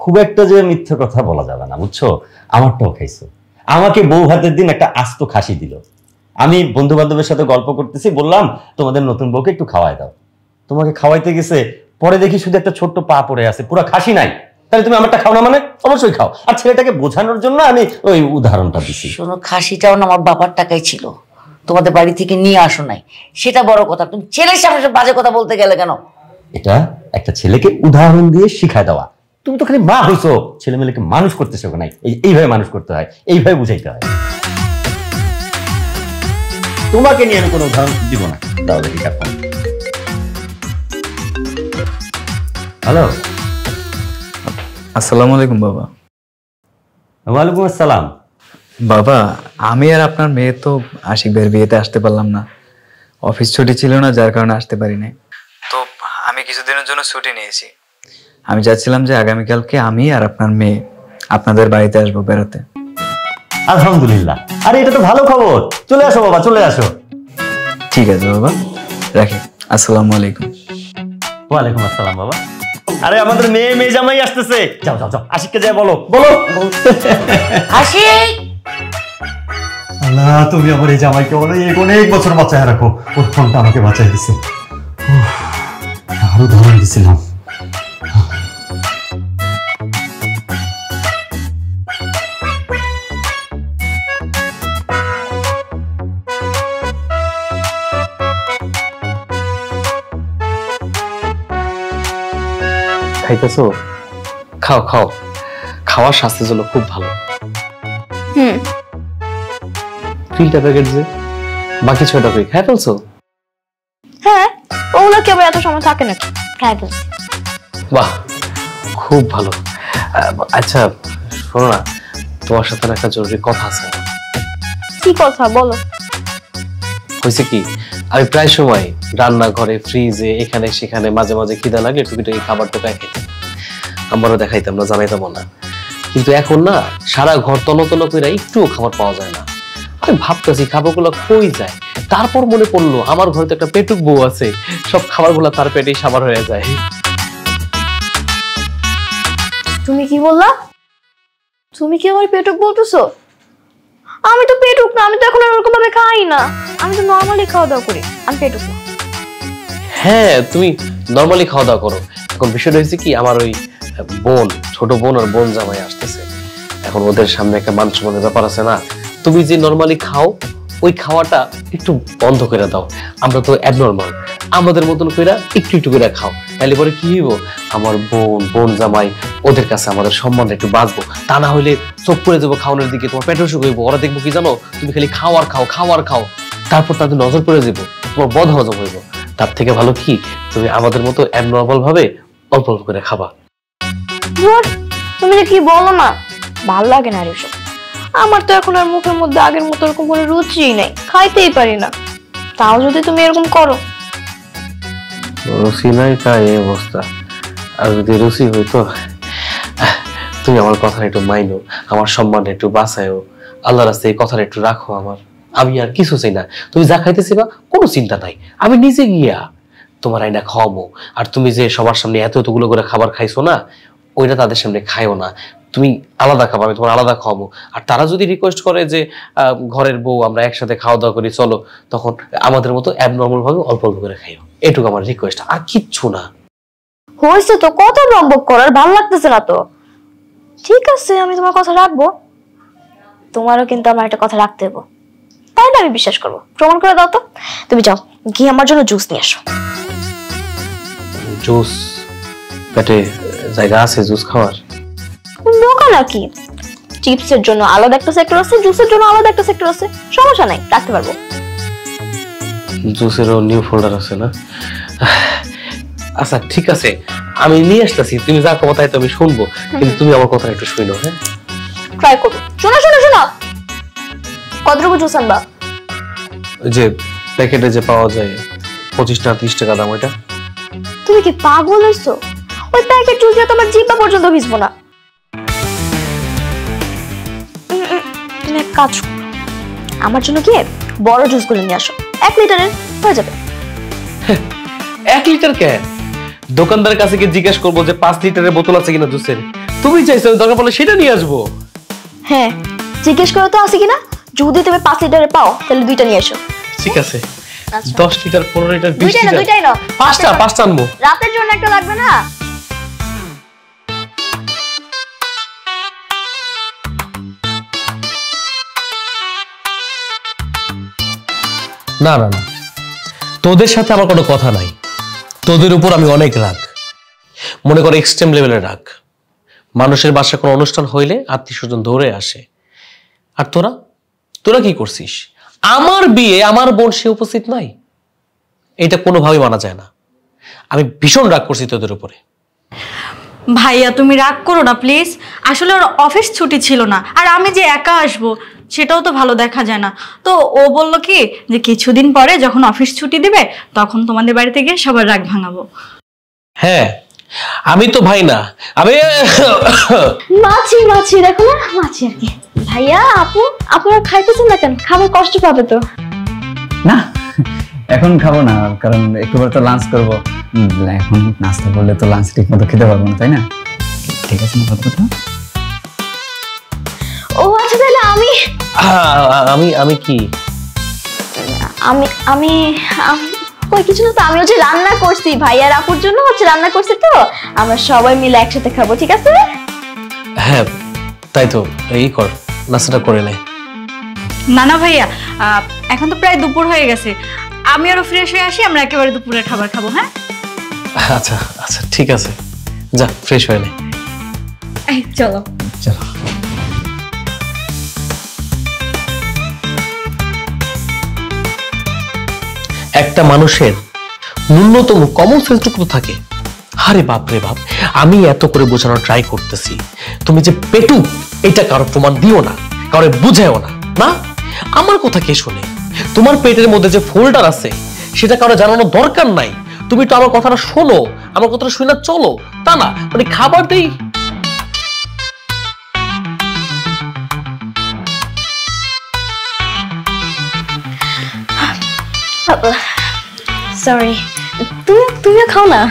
খুব একটা যে মিথ্যে কথা বলা যাবে না, বুঝছো? আমারটাও খাইছো। আমাকে বউ ভাতের দিন একটা আস্ত খাসি দিল। আমি বন্ধু বান্ধবের সাথে গল্প করতেছি, বললাম তোমাদের নতুন বউকে একটু খাওয়াই দাও। তোমাকে খাওয়াইতে গেছে, পরে দেখি শুধু একটা ছোট্ট পা পড়ে আছে, পুরো খাসি নাই। তাহলে তুমি আমারটা খাও না মানে? অবশ্যই খাও। আর ছেলেটাকে বোঝানোর জন্য আমি ওই উদাহরণটা দিছি।
শোনো, খাসিটাও না আমার বাবার টাকাই ছিল, তোমাদের বাড়ি থেকে নিয়ে আসো নাই, সেটা বড় কথা। তুমি ছেলের সামনে সব বাজে কথা বলতে গেলে কেন?
এটা একটা ছেলেকে উদাহরণ দিয়ে শিখায় দেওয়া। তুমি তো খালি মা হইছো, ছেলে মেয়েকে মানুষ করতে শেখো নাই। এইভাবে মানুষ করতে হয়, এইভাবে বুঝাইতে হয়। তোমাকে নিয়ে আমি কোনো উদাহরণ দিব না। দাও দেখি কাপ। হ্যালো,
আসসালামু আলাইকুম বাবা।
ওয়ালাইকুম আসসালাম।
বাবা, আমি আর আপনার মেয়ে তো আশিক ভাইয়ের বিয়েতে আসতে পারলাম না, অফিস ছুটি ছিল না, যার কারণে আসতে পারি নাই। তো আমি কিছুদিনের জন্য ছুটি নিয়েছি। আমি চাচ্ছিলাম যে আগামীকালকে আমি আর আপনার মেয়ে আপনাদের বাড়িতে আসবো বেড়াতে।
আলহামদুলিল্লাহ। আরে এটা তো ভালো খবর। চলে আসো বাবা, চলে আসো।
ঠিক আছে বাবা, রাখি। আসসালামু আলাইকুম।
ওয়ালাইকুম আসসালাম বাবা। আরে আমাদের মেয়ে জামাই আসতেছে। যাও যাও যাও, আশিককে যাই বলো। বলো
আশিক,
আল্লাহ, তুমি আমার এই জামাইকে অনেক বছর বাঁচায় রাখো। ওর ফোনটা আমাকে বাঁচাই দিছে। আরো ধরন দিছিলাম।
খাইতেছো? খাও খাও, খাওয়া স্বাস্থ্যের জন্য খুব ভালো।
হুম,
3টা প্যাকেট যে বাকি 6টা কই খাই ফেলছো?
হ্যাঁ, ওগুলো কি আবার এত সময় থাকে নাকি? খাই ফেলছি।
বাহ, খুব ভালো। আচ্ছা শোনো না, তোমার সাথে একটা জরুরি কথা আছে।
কি কথা বলো?
হয়েছে কি, আমি প্রায় সময় রান্নাঘরে, ফ্রিজে, এখানে সেখানে মাঝে মাঝে খিদা লাগলে টুকিটাকি খাবার টোকায় খাইতাম। আমারও দেখাইতাম না, জানাইতাম না। কিন্তু এখন না, সারা ঘর তন্ন করে একটুও খাবার পাওয়া যায় না। আমি ভাবতেছি খাবারগুলো কই যায়। তারপর মনে পড়লো আমার ঘরে তো একটা পেটুক বউ আছে, সব খাবারগুলো তার পেটেই সাবার হয়ে যায়।
তুমি কি বললা? তুমি কি আমার পেটুক বলতেছো? আমি তো পেটুক না, আমি তো এখন ওরকম ভাবে খাই না। আমি তো নরমালি খাওয়া দাওয়া করি, আমি পেটুক না।
হ্যাঁ, তুমি নরমালি খাওয়া দাওয়া করো। এখন বিষয়টা হয়েছে কি, আমার ওই বোন, ছোট বোন আর বোন জামাই আসতেছে। এখন ওদের সামনে একটা মান সম্মানের ব্যাপার আছে না। তুমি যে নরমালি খাও, ওই খাওয়াটা একটু বন্ধ করে দাও। আমরা তো অ্যাবনর্মাল, আমাদের মতন করে একটু একটু করে খাও। তাহলে পরে কি হইব, আমার বোন জামাই ওদের কাছে আমাদের সম্মানটা একটু বাঁচবো। তা না হইলে চোখ পড়ে যাবো খাওয়ানোর দিকে, তোমার পেট অসুখ হইব। ওরা দেখবো কি জানো, তুমি খালি খাও আর খাও, তারপর তাদের নজর পড়ে যাবো, তোমার বদ হজম হইব। তার থেকে ভালো কি, তুমি আমাদের মতো অ্যাবনর্মাল ভাবে অল্প অল্প করে খাবা।
তুমি যে কি বলো না, ভাল লাগে না এসব। আমার তো এখন আর মুখের মধ্যে আগের মতো এরকম কোনো রুচিই নাই, খাইতেই পারি না। তাও যদি তুমি এরকম করো।
রুচি নাই তাই এই অবস্থা। আর যদি রুচি হইতো, তুমি আমার কথা একটু মাইনো, আমার সম্মান একটু বাঁচায়ও, আল্লাহ রাস্তায় এই কথাটা একটু রাখো আমার। আমি আর কিছু চাই না, তুমি যা খাইতেছিবা কোনো চিন্তা নাই, আমি নিজে গিয়া তোমার আইনা খাওয়াবো। আর তুমি যে সবার সামনে এতগুলো করে খাবার খাইছো না, ওইটা তাদের সামনে খাইও না। তুমি আলাদা খাবো, আমি তোমার আলাদা খাওয়াবো। আর তারা যদি রিকোয়েস্ট করে যে ঘরের বউ আমরা একসাথে খাওয়া দাওয়া করি চলো, তখন আমাদের মতো অ্যাবনর্মাল ভাবে অল্প অল্প করে খাইও। এটুকু আমার রিকোয়েস্ট, আর কিচ্ছু না।
হয়েছে তো, কত বকবক করার, ভালো লাগতেছে না তো। ঠিক আছে, আমি তোমার কথা রাখবো। তোমারও কিন্তু আমার একটা কথা রাখতে হবে, তাই না? আমি বিশ্বাস করবো, প্রমাণ করে দাও তো। তুমি যাও গিয়ে আমার জন্য জুস নিয়ে আসো।
জুস? পেটে জায়গা আছে জুস খাওয়ার?
বোকা নাকি? চিপসের জন্য আলাদা একটা সেক্টর আছে, জুসের জন্য আলাদা একটা সেক্টর আছে, সমস্যা নাই, রাখতে পারবো।
জুসেরও নিউ ফোল্ডার আছে না? আচ্ছা ঠিক আছে, আমি নিয়ে আসতেছি, তুমি যা কথা তো আমি শুনবো, কিন্তু তুমি আমার কথা একটু শুনো। হ্যাঁ,
ট্রাই করবো। শোনো শোনো শোনো, কতটুকু জুস আনবা?
ওই যে প্যাকেটে যে পাওয়া যায় 25 টাকা 30 টাকা দাম, ওইটা।
তুমি কি পাগল হইছো? ওই প্যাকেট জুস দিয়ে তোমার জিহ্বা পর্যন্ত ভিজবো না। তুমি এক কাজ করো, আমার জন্য কি বড় জুস গুলো নিয়ে আসো, 1 লিটারের হয়ে যাবে।
1 লিটার কেন? দোকানদারের কাছে গিয়ে জিজ্ঞেস করবো যে 5 লিটারের বোতল আছে কিনা জুসের। তুমি চাইছো দরকার পড়লে সেটা নিয়ে আসবো।
হ্যাঁ, জিজ্ঞেস করো তো আছে কিনা, যদি তুমি 5 লিটারের পাও তাহলে 2টা নিয়ে এসো।
ঠিক আছে, 10 লিটার 15 লিটার 20
দুইটাই না,
লিটার,
দুইটাই না,
5টা আনবো।
রাতের জন্য একটা লাগবে না?
না না না, তোদের সাথে আমার কোনো কথা নাই। তোদের উপর আমি অনেক রাগ, মনে করো এক্সট্রিম লেভেলের রাগ। মানুষের বাসায় কোনো অনুষ্ঠান হইলে আত্মীয় স্বজন দৌড়ে আসে, আর তোরা কি করছিস? আমার বিয়ে, আমার বোন সে উপস্থিত নাই, এটা কোনোভাবেই মানা যায় না। আমি ভীষণ রাগ করছি তোদের উপরে।
ভাইয়া তুমি রাগ করো না প্লিজ, আসলে ওর অফিস ছুটি ছিল না, আর আমি যে একা আসবো সেটাও তো ভালো দেখা যায় না। তো ও বলল কি যে কিছুদিন পরে যখন অফিস ছুটি দিবে তখন তোমাদের বাড়িতে গিয়ে সবার রাগ ভাঙাবো।
হ্যাঁ, আমি তো ভাই না, আমি
মাছি দেখো না, মাছি আর কি। ভাইয়া আপু, আপনারা খাইতেছেন না কেন? খাবার কষ্ট পাবে তো।
না এখন খাবো না, কারণ একটু পরে তো লাঞ্চ করবো। এখন নাস্তা করলে তো লাঞ্চ ঠিক মতো খেতে পারবো না, তাই না? ঠিক আছে না কথা?
ও আচ্ছা, তাহলে
আমি কি
আমি কই কিছু না তো, আমি হচ্ছে রান্না করছি ভাইয়ার আপুর জন্য, হচ্ছে রান্না করছি, তো আমরা সবাই মিলে একসাথে খাবো, ঠিক আছে?
হ্যাঁ তাই তো, এই কর, নাস্তাটা করে নে।
না না ভাইয়া, এখন তো প্রায় দুপুর হয়ে গেছে, আমি আরো ফ্রেশ হয়ে আসি, আমরা একেবারে দুপুরের খাবার খাবো। হ্যাঁ
আচ্ছা আচ্ছা ঠিক আছে, যা ফ্রেশ হয়ে নে।
চলো
চলো।
একটা মানুষের ন্যূনতম কমন সেন্সটুকু থাকে। আরে বাপ রে বাপ, আমি এত করে বোঝানোর ট্রাই করতেছি, তুমি যে পেটু এটা কারো প্রমাণ দিও না, কারো বুঝাও না। না, আমার কথা কে শোনে? তোমার পেটের মধ্যে যে ফোল্ডার আছে সেটা কারো জানানোর দরকার নাই। তুমি তো আমার কথাটা শোনো, আমার কথাটা শুনে চলো, তা না মানে খাবার দেই।
সরি, তুমিও খাও না।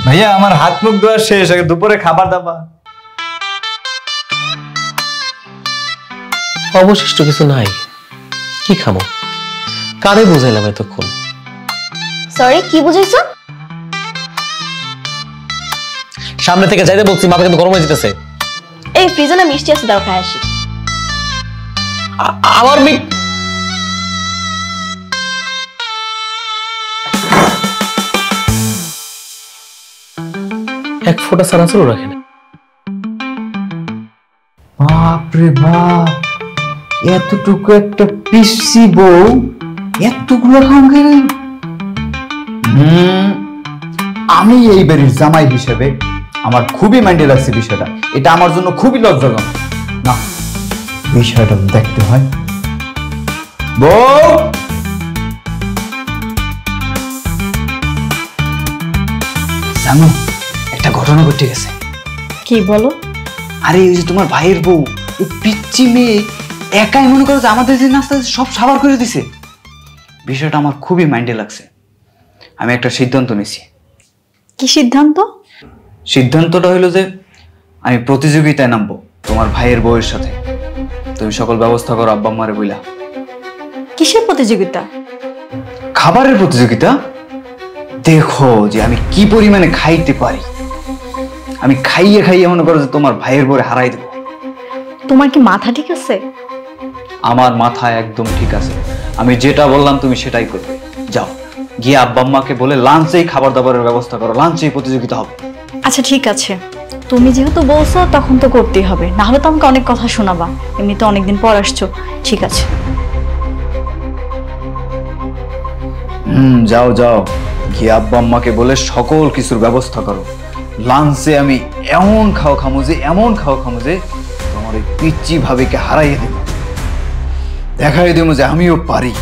ভাইয়া আমার হাত মুখ ধোয়া শেষ, আগে দুপুরে খাবার দাবা।
অবশিষ্ট কিছু নাই, কি খাবো? কারে বুঝাইলাম এতক্ষণ?
সরি, কি বুঝাইছো?
সামনে থেকে যাইতে বলছি, মাথা কিন্তু গরম হয়ে যেতেছে।
এই ফ্রিজে না মিষ্টি আছে, দাও খাই আসি।
আমার এক ফোঁটা সারাসুরও রাখে না।
বাপরে বাপ, এতটুকু একটা পিসি বউ এতগুলো খাম খেয়ে গেল। আমি এই বাড়ির জামাই হিসেবে আমার খুবই মাইন্ডে লাগছে বিষয়টা, এটা আমার জন্য খুবই লজ্জাজনক। না, বিষয়টা দেখতে হয়। বউ, জানো একটা ঘটনা ঘটে গেছে।
কি বলো?
আরে ওই যে তোমার ভাইয়ের বউ, ওই পিচ্চি মেয়ে একাই মনে করো যে আমাদের যে নাস্তা সব সাবার করে দিছে। বিষয়টা আমার খুবই মাইন্ডে লাগছে। আমি একটা সিদ্ধান্ত নিছি।
কি সিদ্ধান্ত?
সিদ্ধান্তটা হলো যে আমি প্রতিযোগিতায় নামবো তোমার ভাইয়ের বউয়ের সাথে। তুমি সকল ব্যবস্থা করো আব্বা আম্মারে বইলা।
কিসের প্রতিযোগিতা?
খাবারের প্রতিযোগিতা। দেখো যে আমি কি পরিমাণে খাইতে পারি। আমি খাইয়ে খাইয়ে মনে করো যে তোমার ভাইয়ের বউরে হারাই দেবো।
তোমার কি মাথা ঠিক আছে?
আমার মাথা একদম ঠিক আছে। আমি যেটা বললাম তুমি সেটাই করবে। যাও। গিয়ে আব্বা আম্মাকে বলে লাঞ্চেই খাবার দাবারের ব্যবস্থা করো, লাঞ্চেই প্রতিযোগিতা হবে।
আচ্ছা ঠিক আছে, তুমি যেহেতু বলছো তখন তো করতেই হবে, না হলে তো আমাকে অনেক কথা শোনাবা। এমনিতে অনেকদিন পর আসছো। ঠিক আছে।
যাও যাও, গিয়ে আব্বা আম্মাকে বলে সকল কিছুর ব্যবস্থা করো। লাঞ্চে আমি এমন খাওয়া খামো যে তোমার ওই পিচ্চি ভাবিকে হারাইয়ে দেব, দেখাই দেবো যে আমিও পারি।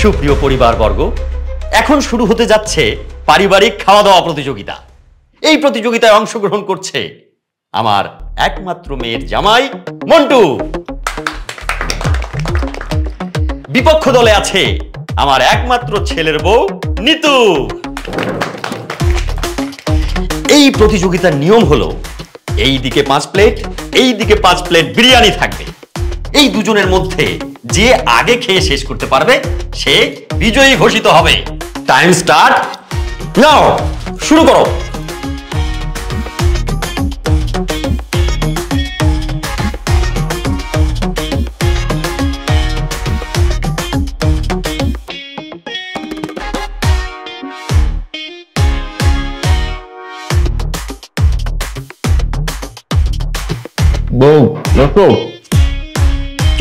সুপ্রিয় পরিবারবর্গ, এখন শুরু হতে যাচ্ছে পারিবারিক খাওয়া দাওয়া প্রতিযোগিতা। এই প্রতিযোগিতায় অংশগ্রহণ করছে আমার একমাত্র মেয়ের জামাই মন্টু। বিপক্ষ দলে আছে আমার একমাত্র ছেলের বউ নিতু। এই প্রতিযোগিতার নিয়ম হলো এই দিকে 5 প্লেট, এই দিকে 5 প্লেট বিরিয়ানি থাকবে। এই দুজনের মধ্যে যে আগে খেয়ে শেষ করতে পারবে সে বিজয়ী ঘোষিত হবে। টাইম স্টার্ট নাও, শুরু করো।
বউ দেখো,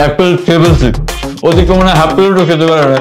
এক প্লেট খেয়ে ফেলছি, ওদিকে মনে হয় হাফ প্লেটও খেতে পারে না।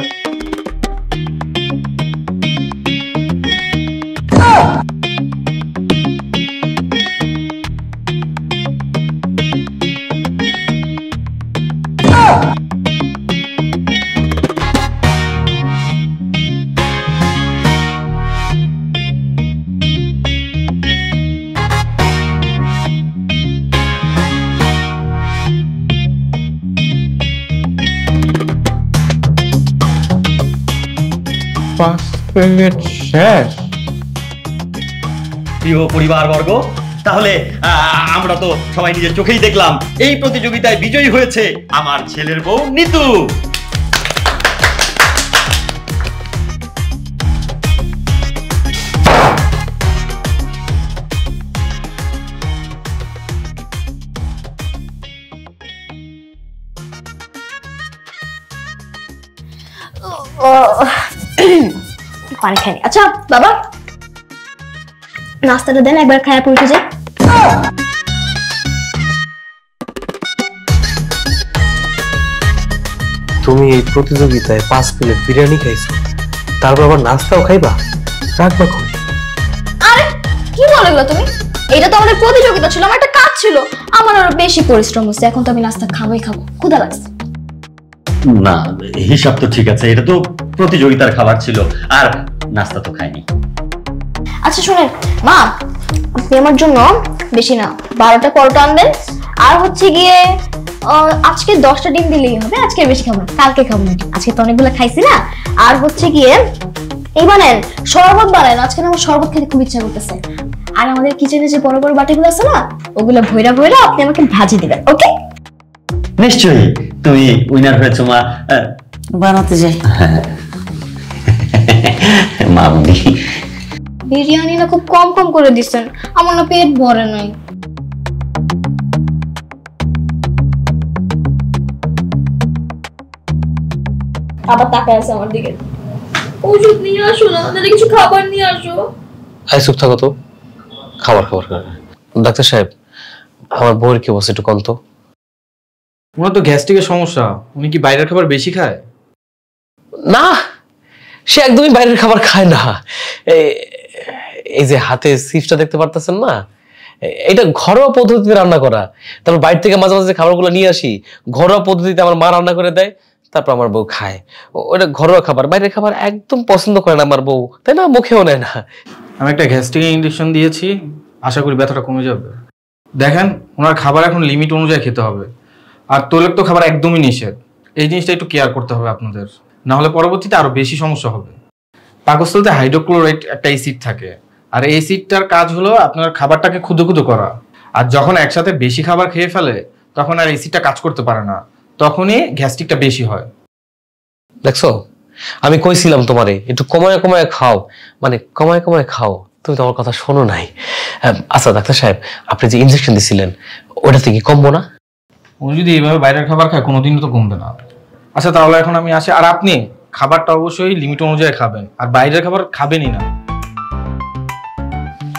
শেষ। প্রিয় পরিবারবর্গ, তাহলে আমরা তো সবাই নিজের চোখেই দেখলাম এই প্রতিযোগিতায় বিজয়ী হয়েছে আমার ছেলের বউ নিতু।
পানি খাই। আচ্ছা বাবা, নাস্তাটা দেন, একবার খায়া পড়তে যাই।
তুমি এই প্রতিযোগিতায় 5 প্লেট বিরিয়ানি খাইছো, তারপর আবার নাস্তাও খাইবা? রাখবা কই?
আরে কি বলে এগুলো তুমি? এটা তো আমাদের প্রতিযোগিতা ছিল, আমার একটা কাজ ছিল, আমার আরো বেশি পরিশ্রম হচ্ছে। এখন তো আমি নাস্তা খাবোই খাবো, ক্ষুধা লাগছে।
না, হিসাব তো ঠিক আছে, এটা তো প্রতিযোগিতার খাবার ছিল, আর নাস্তা তো খাইনি।
আচ্ছা শুনেন মা, আপনি আমার জন্য বেশি না 12টা পরোটা আনবেন, আর হচ্ছে গিয়ে আজকে 10টা ডিম দিলেই হবে। আজকে বেশি খাবো না, কালকে খাবো না, আজকে তো অনেকগুলো খাইছি না। আর হচ্ছে গিয়ে এই বানেন শরবত বানান, আজকে আমার শরবত খেতে খুব ইচ্ছা করতেছে। আর আমাদের কিচেনে যে বড় বড় বাটিগুলো আছে না, ওগুলো ভৈরা ভৈরা আপনি আমাকে ভাজি দিবেন, ওকে?
নিশ্চয়ই, তুমি উইনার হয়েছো মা।
বানাতে যাই।
মামনি,
বিরিয়ানি না খুব কম কম করে দিচ্ছেন, আমার না পেট ভরে নাই। আবার তাকায় আছে আমার দিকে। ওষুধ নিয়ে আসো না, তাহলে কিছু খাবার নিয়ে আসো।
আই চুপ থাকো তো, খাবার খাবার করে। ডাক্তার সাহেব, আমার বউয়ের কি অবস্থা একটু কন্ত?
ওনার তো গ্যাস্ট্রিকের সমস্যা, উনি কি বাইরের খাবার বেশি খায়?
না, সে একদমই বাইরের খাবার খায় না। এই যে হাতে সিপটা দেখতে পারতেছেন না, এটা ঘরোয়া পদ্ধতিতে রান্না করা। তারপর বাইরে থেকে মাঝে মাঝে খাবারগুলো নিয়ে আসি, ঘরোয়া পদ্ধতিতে আমার মা রান্না করে দেয়, তারপর আমার বউ খায়। ওটা ঘরোয়া খাবার, বাইরের খাবার একদম পছন্দ করে না আমার বউ, তাই না? মুখেও নেয় না।
আমি একটা গ্যাস্ট্রিক ইনজেকশন দিয়েছি, আশা করি ব্যথাটা কমে যাবে। দেখেন, ওনার খাবার এখন লিমিট অনুযায়ী খেতে হবে, আর তৈলাক্ত খাবার একদমই নিষেধ। এই জিনিসটা একটু কেয়ার করতে হবে আপনাদের, না হলে পরবর্তীতে আরো বেশি সমস্যা হবে। পাকস্থলীতে হাইড্রোক্লোরাইড একটা অ্যাসিড থাকে, আর এই অ্যাসিডটার কাজ হলো আপনার খাবারটাকে ক্ষুদ্র ক্ষুদ্র করা। আর যখন একসাথে বেশি খাবার খেয়ে ফেলে, তখন আর অ্যাসিডটা কাজ করতে পারে না, তখনই গ্যাস্ট্রিকটা বেশি হয়।
দেখছো, আমি কইছিলাম তোমারে একটু কমায় কমায় খাও, মানে কমায় কমায় খাও, তুমি তো আমার কথা শোনো নাই। আচ্ছা ডাক্তার সাহেব, আপনি যে ইনজেকশন দিছিলেন ওটা থেকে কমবো না?
উনি যদি এইভাবে বাইরের খাবার খায় কোনোদিনও তো কমবে না।
আচ্ছা তাহলে এখন আমি আসি। আর আপনি খাবারটা অবশ্যই লিমিট অনুযায়ী খাবেন, আর বাইরের খাবার খাবেনই না,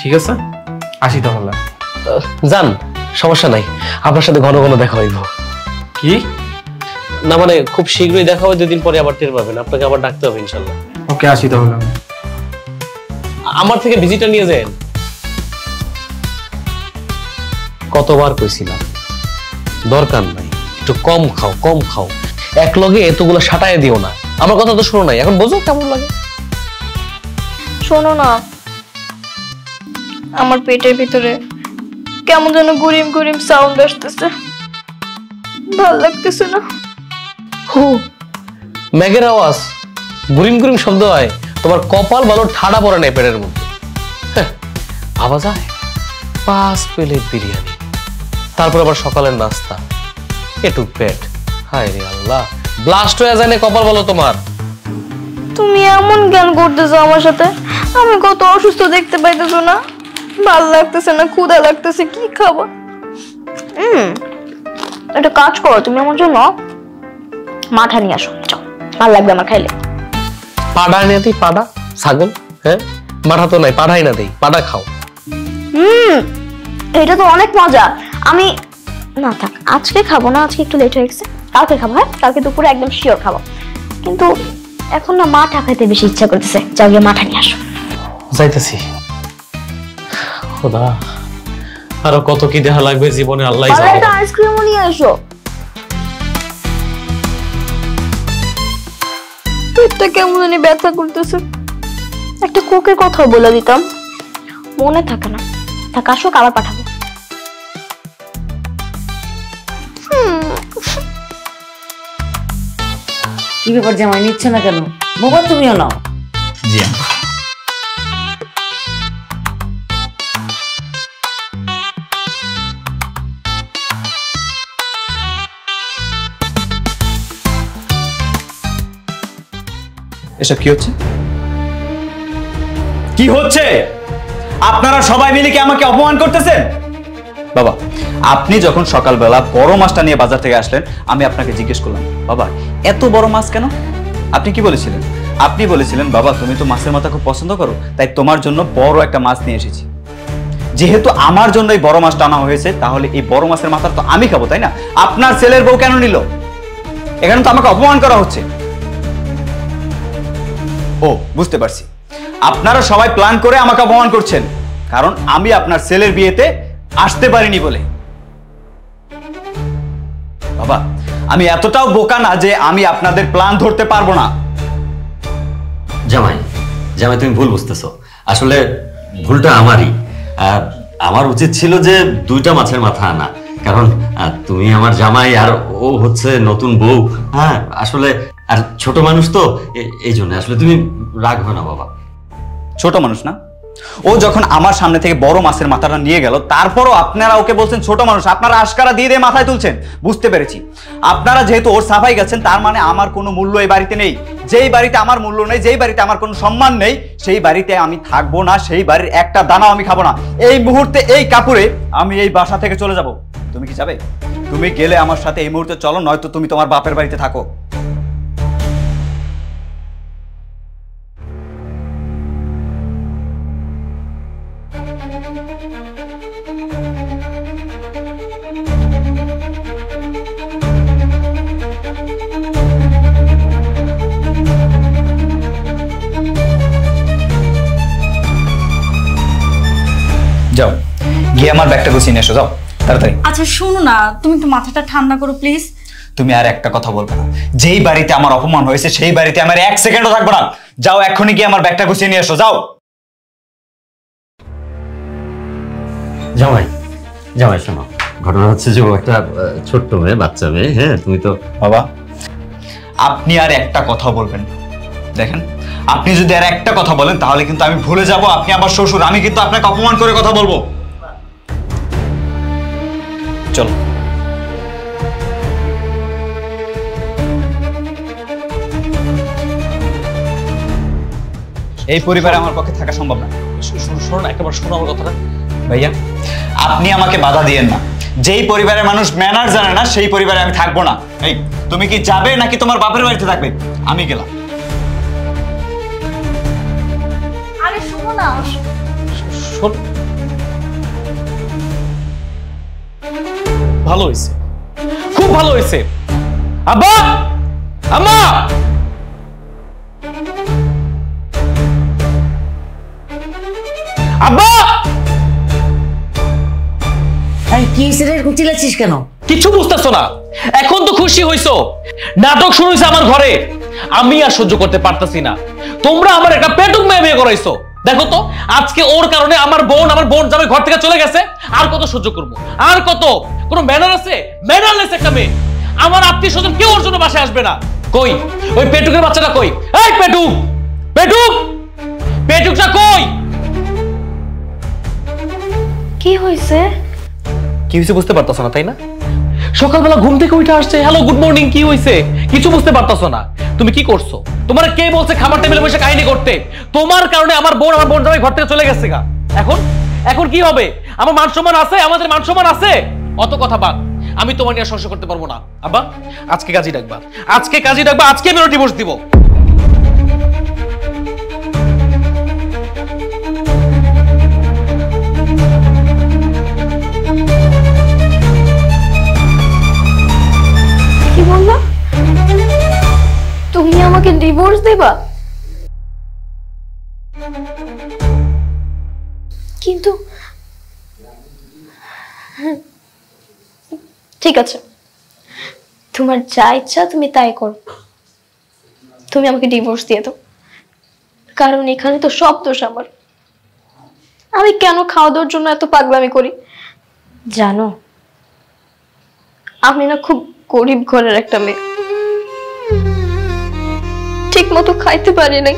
ঠিক আছে? আসি তাহলে।
যান, সমস্যা নাই, আপনার সাথে ঘন ঘন দেখা হইব।
কি
না মানে খুব শীঘ্রই দেখা হবে, 2 দিন পরে আবার টের পাবেন, আপনাকে আবার ডাকতে হবে ইনশাল্লাহ।
ওকে, আসি তাহলে।
আমার থেকে ভিজিটটা নিয়ে যান। কতবার কইছিলাম দরকার নাই, একটু কম খাও কম খাও, এক লগে এতগুলো সাটায় দিও না। আমার কথা তো শোনো নাই, এখন বোঝো কেমন লাগে।
শোনো না, আমার পেটের ভিতরে কেমন যেন গরিম গরিম সাউন্ড আসতেছে, ভাল লাগতেছে না।
মেঘের আওয়াজ, গুরিম গুরিম শব্দ হয়, তোমার কপাল ভালো ঠাডা পড়ে নাই পেটের মধ্যে। আওয়াজ হয় 5 প্লেট বিরিয়ানি, তারপর আবার সকালের নাস্তা, এটুক পেট। হায় রে আল্লাহ, ব্লাস্ট হয়ে যায় না কপাল ভালো তোমার।
তুমি এমন জ্ঞান করতেছো আমার সাথে, আমি কত অসুস্থ দেখতে পাইতেছো না, ভাল লাগতেছে না, ক্ষুধা লাগতেছে, কি খাবো? একটা কাজ করো, তুমি আমার জন্য মাঠা নিয়ে আসো, চল, ভাল লাগবে আমার খাইলে।
পাড়া নিয়ে দিই, পাড়া ছাগল, হ্যাঁ মাঠা তো নাই, পাড়াই না দিই, পাড়া খাও।
এটা তো অনেক মজা। আমি না থাক, আজকে খাবো না, আজকে একটু লেট হয়ে গেছে, কালকে খাবো। হ্যাঁ, কালকে দুপুরে একদম শিওর খাবো, কিন্তু এখন না মাঠা খাইতে বেশি ইচ্ছা করতেছে, যাও গিয়ে মাঠা নিয়ে আসো।
যাইতেছি। খোদা, আরো কত কি দেখা লাগবে জীবনে আল্লাহই জানে।
একটা আইসক্রিমও নিয়ে আসো। পেটটা কেমন জানি ব্যথা করতেছে, একটা কোকের কথা বলে দিতাম, মনে থাকে না। থাক, আসো, আবার পাঠাবো।
কি ব্যাপার জামাই, নিচ্ছ না কেন? বাবা তুমিও নাও।
জি
এসব কি হচ্ছে? কি হচ্ছে? আপনারা সবাই মিলে কি আমাকে অপমান করতেছেন? বাবা, আপনি যখন সকালবেলা বড় মাছটা নিয়ে বাজার থেকে আসলেন, আমি আপনাকে জিজ্ঞেস করলাম, বাবা এত বড় মাছ কেন? আপনি কি বলেছিলেন? আপনি বলেছিলেন, বাবা তুমি তো মাছের মাথা খুব পছন্দ করো, তাই তোমার জন্য বড় একটা মাছ নিয়ে এসেছি। যেহেতু আমার জন্য এই বড় মাছটা আনা হয়েছে, তাহলে এই বড় মাছের মাথা তো আমি খাবো, তাই না? আপনার ছেলের বউ কেন নিল? এখানে তো আমাকে অপমান করা হচ্ছে। ও, বুঝতে পারছি, আপনারা সবাই প্ল্যান করে আমাকে অপমান করছেন, কারণ আমি আপনার ছেলের বিয়েতে আসতে পারিনি বলে। বাবা, আমি এতটাও বোকা না যে আমি আপনাদের প্ল্যান ধরতে পারবো না।
জামাই জামাই তুমি ভুল বুঝতেছো, আসলে ভুলটা আমারই। আমার উচিত ছিল যে 2টা মাছের মাথা আনা, কারণ তুমি আমার জামাই আর ও হচ্ছে নতুন বউ। হ্যাঁ, আসলে আর ছোট মানুষ তো, এই জন্য আসলে তুমি রাখবে না বাবা।
ছোট মানুষ না? ও যখন আমার সামনে থেকে বড় মাছের মাথাটা নিয়ে গেল, তারপরও আপনারা ওকে বলছেন ছোট মানুষ। আপনারা আশকারা দিয়ে দিয়ে মাথায় তুলছেন। বুঝতে পেরেছি, আপনারা যেহেতু ওর সাফাই গেছেন, তার মানে আমার কোনো মূল্য এই বাড়িতে নেই। যেই বাড়িতে আমার মূল্য নেই, যেই বাড়িতে আমার কোনো সম্মান নেই, সেই বাড়িতে আমি থাকবো না, সেই বাড়ির একটা দানাও আমি খাবো না। এই মুহূর্তে এই কাপড়ে আমি এই বাসা থেকে চলে যাব। তুমি কি যাবে? তুমি গেলে আমার সাথে এই মুহূর্তে চলো, নয়তো তুমি তোমার বাপের বাড়িতে থাকো। যাও, গিয়ে আমার ব্যাগটা গুছিয়ে নিয়ে এসো, যাও তাড়াতাড়ি।
আচ্ছা শোনো না, তুমি একটু মাথাটা ঠান্ডা করো প্লিজ।
তুমি আর একটা কথা বলবে না। যেই বাড়িতে আমার অপমান হয়েছে, সেই বাড়িতে আমার 1 সেকেন্ডও থাকবো না। যাও, এক্ষুনি গিয়ে আমার ব্যাগটা গুছিয়ে নিয়ে এসো, যাও।
জামাই জামাই শোনো, ঘটনা হচ্ছে যে ও একটা ছোট্ট মেয়ে, বাচ্চা মেয়ে। হ্যাঁ, তুমি তো
বাবা, আপনি আর একটা কথা বলবেন না। দেখেন, আপনি যদি আর একটা কথা বলেন, তাহলে কিন্তু আমি ভুলে যাব আপনি আমার শ্বশুর। আমি কিন্তু আপনাকে অপমান করে কথা বলবো। চলো। এই পরিবারে আমার পক্ষে থাকা সম্ভব না।
শোনো না, একবার শোনো আমার কথাটা।
ভাইয়া, আপনি আমাকে বাধা দিয়েন না। যেই পরিবারের মানুষ ম্যানার জানে না সেই পরিবারে আমি থাকবো না। এই তুমি কি যাবে নাকি তোমার বাপের বাড়িতে থাকবে? আমি গেলাম।
আরে শোনো না,
ভালো হয়েছে, খুব ভালো হয়েছে। আব্বা, আম্মা, আব্বা,
কি চিল্লাচ্ছিস কেন?
কিছু বুঝতেছো না? এখন তো খুশি হইছো, নাটক শুরু হয়েছে আমার ঘরে। আমি আর সহ্য করতে পারতাছি না। তোমরা আমার একটা পেটুক মেয়ে বিয়ে করাইছো। দেখো তো আজকে ওর কারণে আমার বোন জামাই ঘর থেকে চলে গেছে। আর কত সহ্য করবো? আর কত? কোনো ম্যানার আছে? ম্যানারলেস একটা মেয়ে। আমার আত্মীয় স্বজন কেউ ওর জন্য বাসায় আসবে না। কই ওই পেটুকের বাচ্চাটা? কই এই পেটুক, পেটুক, পেটুকটা কই?
কি হয়েছে?
কি হয়েছে বুঝতে পারতাছ না তাই না? সকালবেলা ঘুম থেকে উঠে আসছে, হ্যালো গুড মর্নিং, কি হয়েছে কিছু বুঝতে পারতাছ না। তুমি কি করছো? তোমার কে বলছে খাবার টেবিলে বসে কাহিনী করতে? তোমার কারণে আমার বোন জামাই ঘর থেকে চলে গেছে গা। এখন কি হবে? আমার মান সম্মান আছে? আমাদের মান সম্মান আছে? অত কথা বাদ, আমি তোমার নিয়ে সংসার করতে পারবো না। আব্বা, আজকে কাজী ডাকবা, আজকে কাজী ডাকবা, আজকে আমি ডিভোর্স দিব।
কি বললা? তুমি আমাকে ডিভোর্স দেবা? কিন্তু ঠিক আছে, তোমার যা ইচ্ছা তুমি তাই করো। তুমি আমাকে ডিভোর্স দিয়ে দাও, কারণ এখানে তো সব দোষ আমার। আমি কেন খাওয়া দাওয়ার জন্য এত পাগলামি করি জানো? আমি না খুব গরিব ঘরের একটা মেয়ে, ঠিক মতো খাইতে পারি নাই।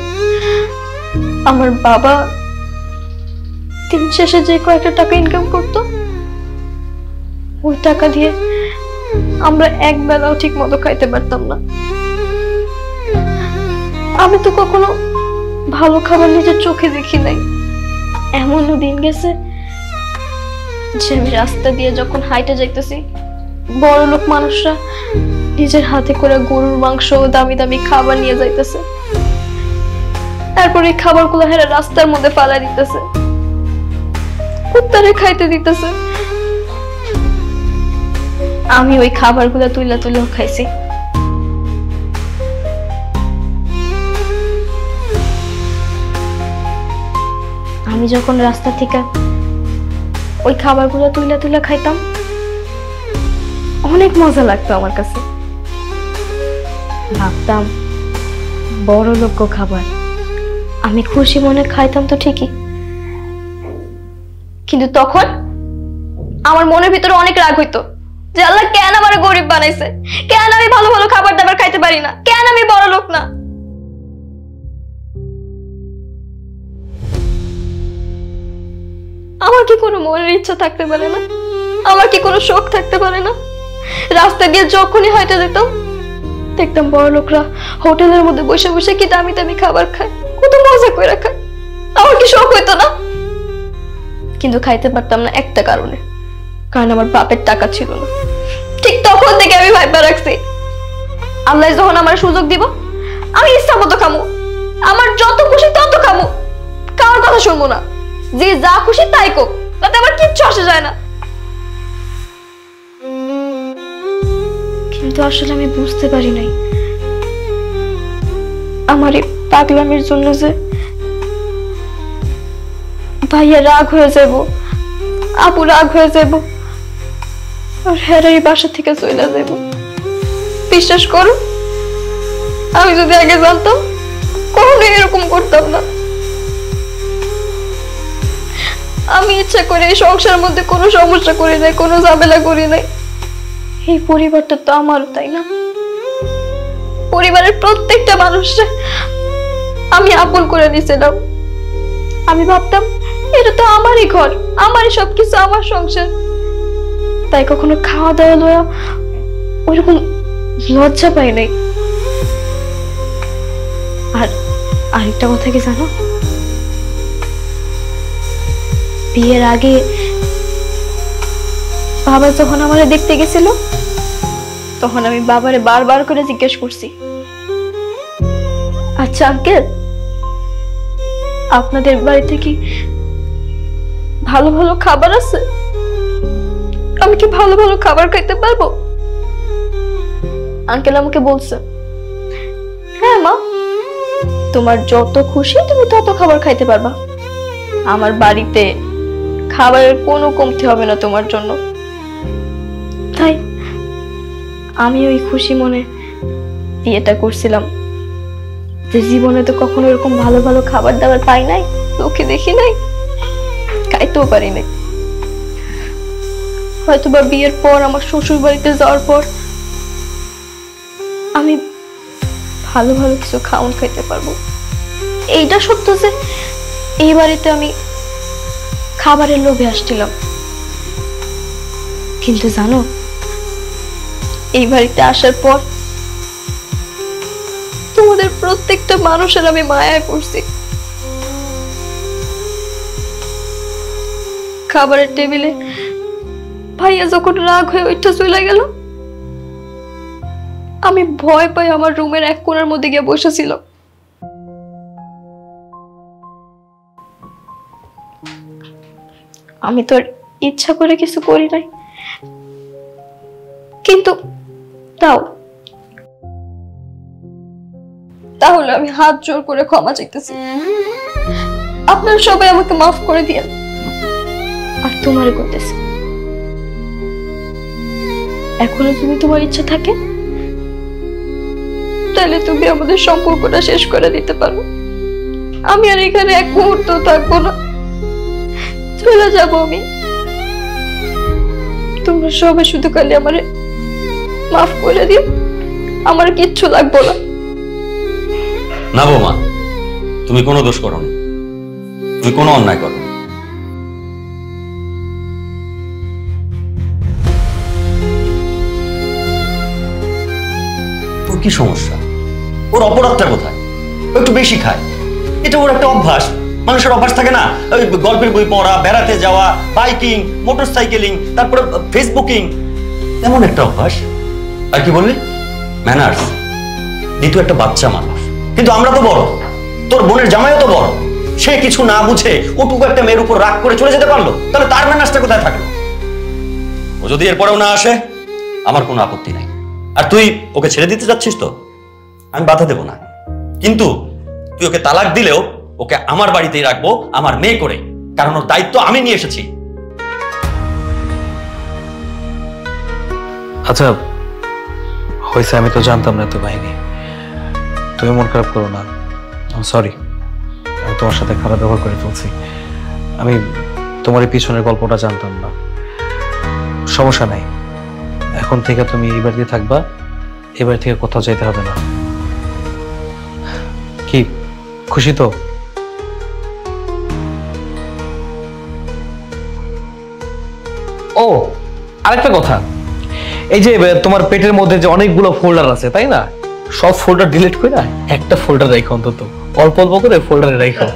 আমার বাবা দিন শেষে যে কয়েকটা টাকা ইনকাম করতো, ওই টাকা দিয়ে আমরা এক বেলাও ঠিক মতো খাইতে পারতাম না। আমি তো কখনো ভালো খাবার নিজের চোখে দেখি নাই। এমনও দিন গেছে যে আমি রাস্তা দিয়ে যখন হাইটে যাইতেছি, বড় লোক মানুষরা নিজের হাতে করে গরুর মাংস, দামি দামি খাবার নিয়ে যাইতেছে, তারপর এই খাবারগুলো হেরা রাস্তার মধ্যে ফালা দিতেছে, কুত্তারে খাইতে দিতেছে। আমি ওই খাবারগুলো তুইলা খাইছি। আমি যখন রাস্তা থেকে ওই খাবারগুলো তুইলা খাইতাম, অনেক মজা লাগতো আমার কাছে। ভাবতাম বড় লোক খাবার, আমি খুশি মনে খাইতাম তো ঠিকই, কিন্তু তখন আমার মনের ভিতরে অনেক রাগ হইতো যে আল্লাহ কেন আমার গরিব বানাইছে, কেন আমি ভালো ভালো খাবার দাবার খাইতে পারি না, কেন আমি বড় লোক না। আমার কি কোনো মনের ইচ্ছা থাকতে পারে না? আমার কি কোনো শখ থাকতে পারে না? রাস্তা দিয়ে যখনই হাঁটে যেতাম, দেখতাম বড় লোকরা হোটেলের মধ্যে বসে বসে কি দামি দামি খাবার খায়, কত মজা করে খায়। আমার কি শখ হইতো না? কিন্তু খাইতে পারতাম না একটা কারণে, কারণ আমার বাপের টাকা ছিল না। ঠিক তখন থেকে আমি ভাইবা রাখছি, আল্লাহ যখন আমার সুযোগ দিব, আমি ইচ্ছা মতো খামু, আমার যত খুশি তত খামু, কারোর কথা শুনবো না। যে যা খুশি তাই কোক, তাতে আমার কিচ্ছু আসে যায় না। কিন্তু আসলে আমি বুঝতে পারি নাই, আমার এই পাগলামির জন্য যে ভাইয়া রাগ হয়ে যাব, আপু রাগ হয়ে যাব, আর হেরাই বাসা থেকে চলে যাব। বিশ্বাস করো, আমি যদি আগে জানতাম কখনো এরকম করতাম না। আমি ইচ্ছা করে এই সংসারের মধ্যে কোনো সমস্যা করি নাই, কোনো ঝামেলা করি নাই। এই পরিবারটা তো আমারও, তাই না? পরিবারের প্রত্যেকটা মানুষকে আমি আপন করে নিয়েছিলাম। আমি ভাবতাম এটা তো আমারই ঘর, আমারই সবকিছু, আমার সংসার। তাই কখনো খাওয়া দাওয়া লয়া ওইরকম লজ্জা পাই নাই। আর আরেকটা কথা কি জানো, বিয়ের আগে বাবা যখন আমারে দেখতে গেছিল তখন আমি বাবারে বারবার করে জিজ্ঞেস করছি, আচ্ছা আঙ্কেল, আপনাদের বাড়িতে কি ভালো ভালো খাবার আছে? আমি কি ভালো ভালো খাবার খাইতে পারবো? আঙ্কেল আমাকে বলছে, হ্যাঁ মা, তোমার যত খুশি তুমি তত খাবার খাইতে পারবা। আমার বাড়িতে খাবারের কোনো কমতি হবে না তোমার জন্য। তাই আমি ওই খুশি মনে বিয়েটা করছিলাম, যে জীবনে তো কখনো এরকম ভালো ভালো খাবার দাবার পাই নাই, চোখে দেখি নাই, খাইতেও পারি নাই। হয়তোবা বিয়ের পর আমার শ্বশুর বাড়িতে যাওয়ার পর আমি ভালো ভালো কিছু খাওয়ান খাইতে পারবো। এইটা সত্য যে এই বাড়িতে আমি খাবারের লোভে আসছিলাম, কিন্তু জানো, এই বাড়িতে আসার পর তোমাদের প্রত্যেকটা মানুষের আমি মায়ায় পড়ছি। খাবারের টেবিলে ভাইয়া যখন রাগ হয়ে ওইটা চলে গেল, আমি ভয় পাই আমার রুমের এক কোণার মধ্যে গিয়ে বসেছিল। আমি তো ইচ্ছা করে কিছু করি নাই, কিন্তু তাহলে আমি হাত জোর করে ক্ষমা চাইতেছি। আপনারা সবাই আমাকে মাফ করে দিয়েন। আর তোমারে করতেছি, এখনো তুমি তোমার ইচ্ছা থাকে তাহলে তুমি আমাদের সম্পর্কটা শেষ করে দিতে পারো। আমি আর এখানে এক মুহূর্ত থাকবো না, চলে যাবো আমি। তোমরা সবাই শুধু খালি আমারে মাফ করে দিও, আমার কিচ্ছু লাগবো না।
না বৌমা, তুমি কোনো দোষ করোনি, তুমি কোনো অন্যায় করো। ওর কি সমস্যা? ওর অপরাধটা কোথায়? ও একটু বেশি খায়, এটা ওর একটা অভ্যাস। মানুষের অভ্যাস থাকে না, ওই গল্পের বই পড়া, বেড়াতে যাওয়া, বাইকিং, মোটরসাইকেলিং, তারপরে ফেসবুকিং, এমন একটা অভ্যাস। আর কি বললি? ম্যানার্স। দ্বিতীয় একটা বাচ্চা মানুষ, কিন্তু আমরা তো বড়, তোর বোনের জামাইও তো বড়। সে কিছু না বুঝে ওটুকু একটা মেয়ের উপর রাগ করে চলে যেতে পারলো, তাহলে তার ম্যানার্সটা কোথায় থাকলো? ও যদি এরপরেও না আসে, আমার কোনো আপত্তি নাই। আর তুই ওকে ছেড়ে দিতে যাচ্ছিস তো, আমি বাধা দেব না, কিন্তু তুই ওকে তালাক দিলেও ওকে আমার বাড়িতেই রাখবো, আমার মেয়ে করে, কারণ ওর দায়িত্ব আমি নিয়ে এসেছি।
আচ্ছা হয়েছে, আমি তো জানতাম না তো বাহিনী, তুমি মন খারাপ করো না। সরি, আমি তোমার সাথে খারাপ ব্যবহার করে ফেলছি। আমি তোমার এই পিছনের গল্পটা জানতাম না। সমস্যা নাই, এখন থেকে তুমি এই বাড়িতে থাকবা, এই বাড়ি থেকে কোথাও যেতে হবে না। কি খুশি তো? ও আরেকটা কথা, এই যে তোমার পেটের মধ্যে যে অনেকগুলো ফোল্ডার আছে তাই না, সব ফোল্ডার ডিলিট করে না একটা ফোল্ডার রাখো, অন্তত অল্প অল্প করে ফোল্ডারে রাখো।